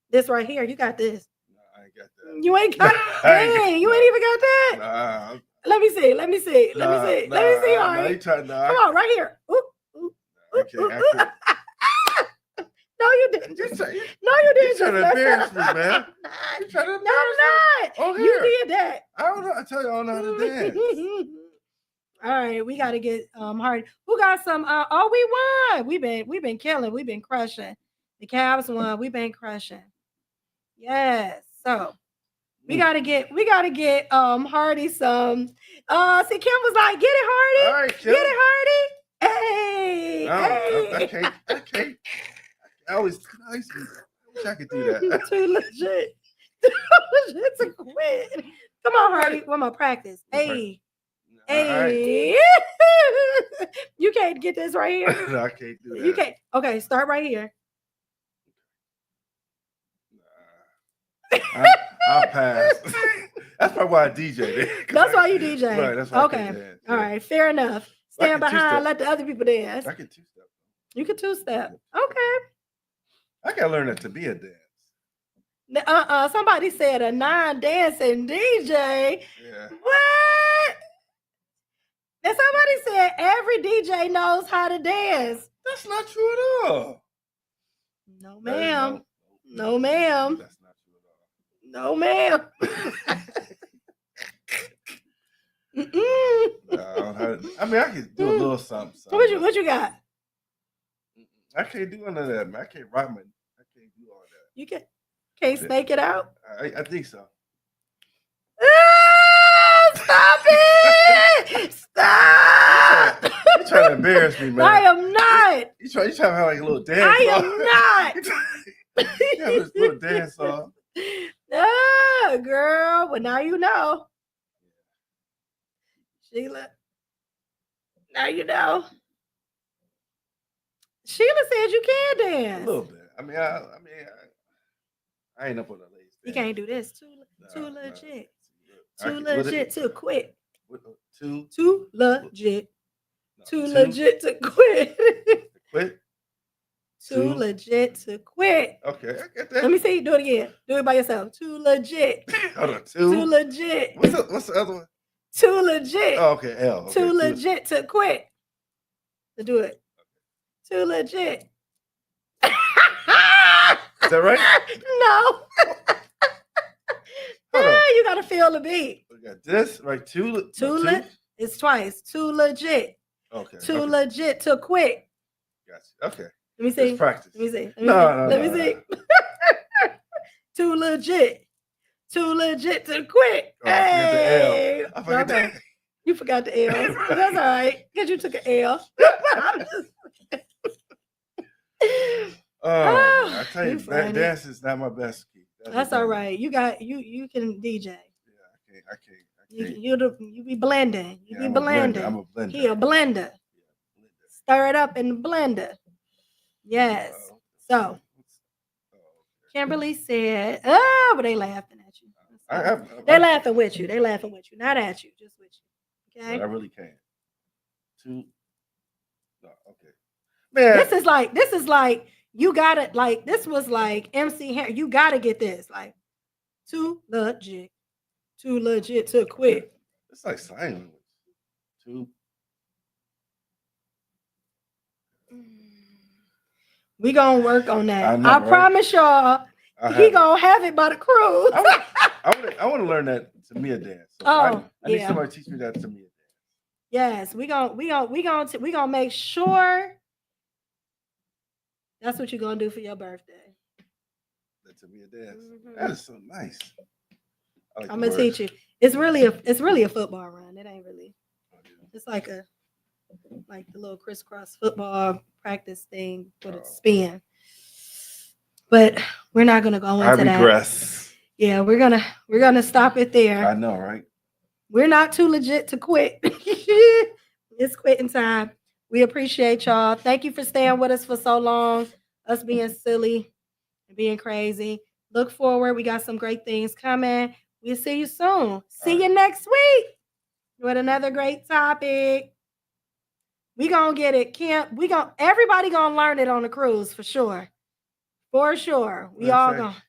This right here, you got this. No, I ain't got that. You ain't got dang, you ain't even got that. Nah. Let me see. Let me see. All right. Come on, right here. No, you didn't. You trying to embarrass me, man. You trying to embarrass me? No, oh, you did that. I don't know. I tell you, I don't know how to dance. All right, we got to get hard. Who got some? We won. We've been killing. We've been crushing. The Cavs won. We've been crushing. Yes. So we gotta get Hardy some. See, Kim was like, "Get it, Hardy. All right, Kim. Get it, Hardy. Hey, I can't. I wish I could do that. Too legit to quit. Come on, Hardy. One more practice. Hey, All right. hey. You can't get this right here. No, I can't do that. You can't. Okay, start right here. I'll pass. That's probably why I DJ. That's why you DJ. Right. That's why Okay. I can't dance. All right. Fair enough. Stand I can behind. two-step. Let the other people dance. I can two-step. You can two-step. Okay. I gotta learn that to be a dance. Somebody said a non-dancing DJ. Yeah. What? And somebody said every DJ knows how to dance. That's not true at all. No, That is ma'am. No, ma'am. That's not true at all. No, ma'am. Mm-mm. I mean, I can do a little something. What you got? I can't do none of that, man. I can't rock my. I can't do all that. You can't stake it out. I think so. Stop it! Stop! You're trying to embarrass me, man. I am not. You trying to have like a little dance? I off. am not. You have this little dance off. Ah, girl. Well, now you know. Sheila. Now you know. Sheila said you can A dance. little bit. I mean, I ain't up on the ladies. You can't do this. Too Nah. legit. I Too can- what legit it- to quit. Too Too legit. no, Too legit to quit. Quit. Too Too- legit to quit. Okay, I get that. Let me see you do it again. Do it by yourself. Too legit. Hold on. Too Too. legit. What's the other one? Too legit. Oh, okay. L. Okay, Too legit to quit. To do it. Too legit. Is that right? No. Hold on. You gotta feel the beat. We got this right. Too. It's twice. Too legit. Okay. Too okay. legit to quit. Gotcha. Okay. Let me see. Let's practice. Let me see. No, Let me see. Too legit. Too legit to quit. Oh, I forgot the L. Hey. I forgot Okay. that. You forgot the L. That's all right. Because you took an L. I'm just- Oh, I tell you, you that funny. dance is not my best key. That's all right. You got you can DJ. Yeah, I can't. You be blending. You Yeah, be I'm a blender. blending. I'm a blender. He a blender. Stir it up in the blender. Yes. So Kimberly said, "Oh, but they laughing at you. They're laughing with you. They're laughing with you, not at you, just with you. Okay. I really can't. Too. No, okay. Man, This is like you gotta like this was like MC Hammer. You gotta get this like too legit to quit. it's like sign language. Too. We gonna work on that. I know, I right? promise y'all. He gonna have it by the cruise. I want to learn that Tamia dance. So I need yeah. somebody to teach me that Tamia dance. Yes, we gonna make sure that's what you're gonna do for your birthday. The Tamia dance. Mhm. That is so nice. I like I'm the gonna teach words. you. It's really a football run. It ain't really. It's like the little crisscross football practice thing with a Oh. spin. But we're not gonna go I into that. regress. Yeah, we're gonna stop it there. I know, right? We're not too legit to quit. It's quitting time. We appreciate y'all. Thank you for staying with us for so long. Us being silly and being crazy. Look forward. We got some great things coming. We'll see you soon. See you next week with another great topic. We gonna get it, Kim. Everybody gonna learn it on the cruise for sure. For sure. We all Okay. gonna.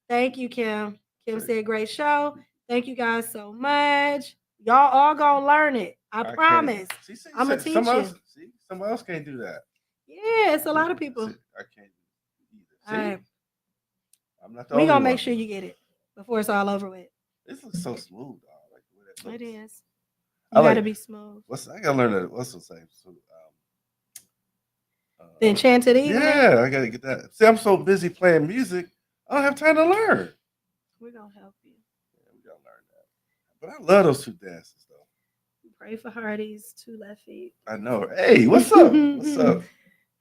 Thank you, Kim. Kim said great show. Thank you guys so much. Y'all all gonna learn it. I can't. promise. See, I'ma teach you. Someone else can't do that. Yeah, it's a lot of people. See, I can't either. See? All right. I'm not the We only gonna one. make sure you get it before it's all over with. This looks so smooth, dog. Like the way that It looks. is. I You like- gotta be smooth. I gotta learn that. What's the same? So, The Enchanted Evening. yeah, I gotta get that. See, I'm so busy playing music, I don't have time to learn. We're gonna help you. Yeah, we gotta learn that. But I love those two dances, though. Pray for Hardy's 2 left feet. I know. Hey, what's up? What's up?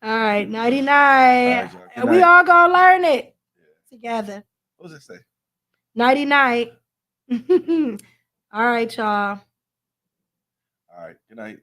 All right, nighty night. All right, y'all. Good And we night. all gonna learn it Yeah. together. What does it say? Nighty night. All right, y'all. All right. Good night.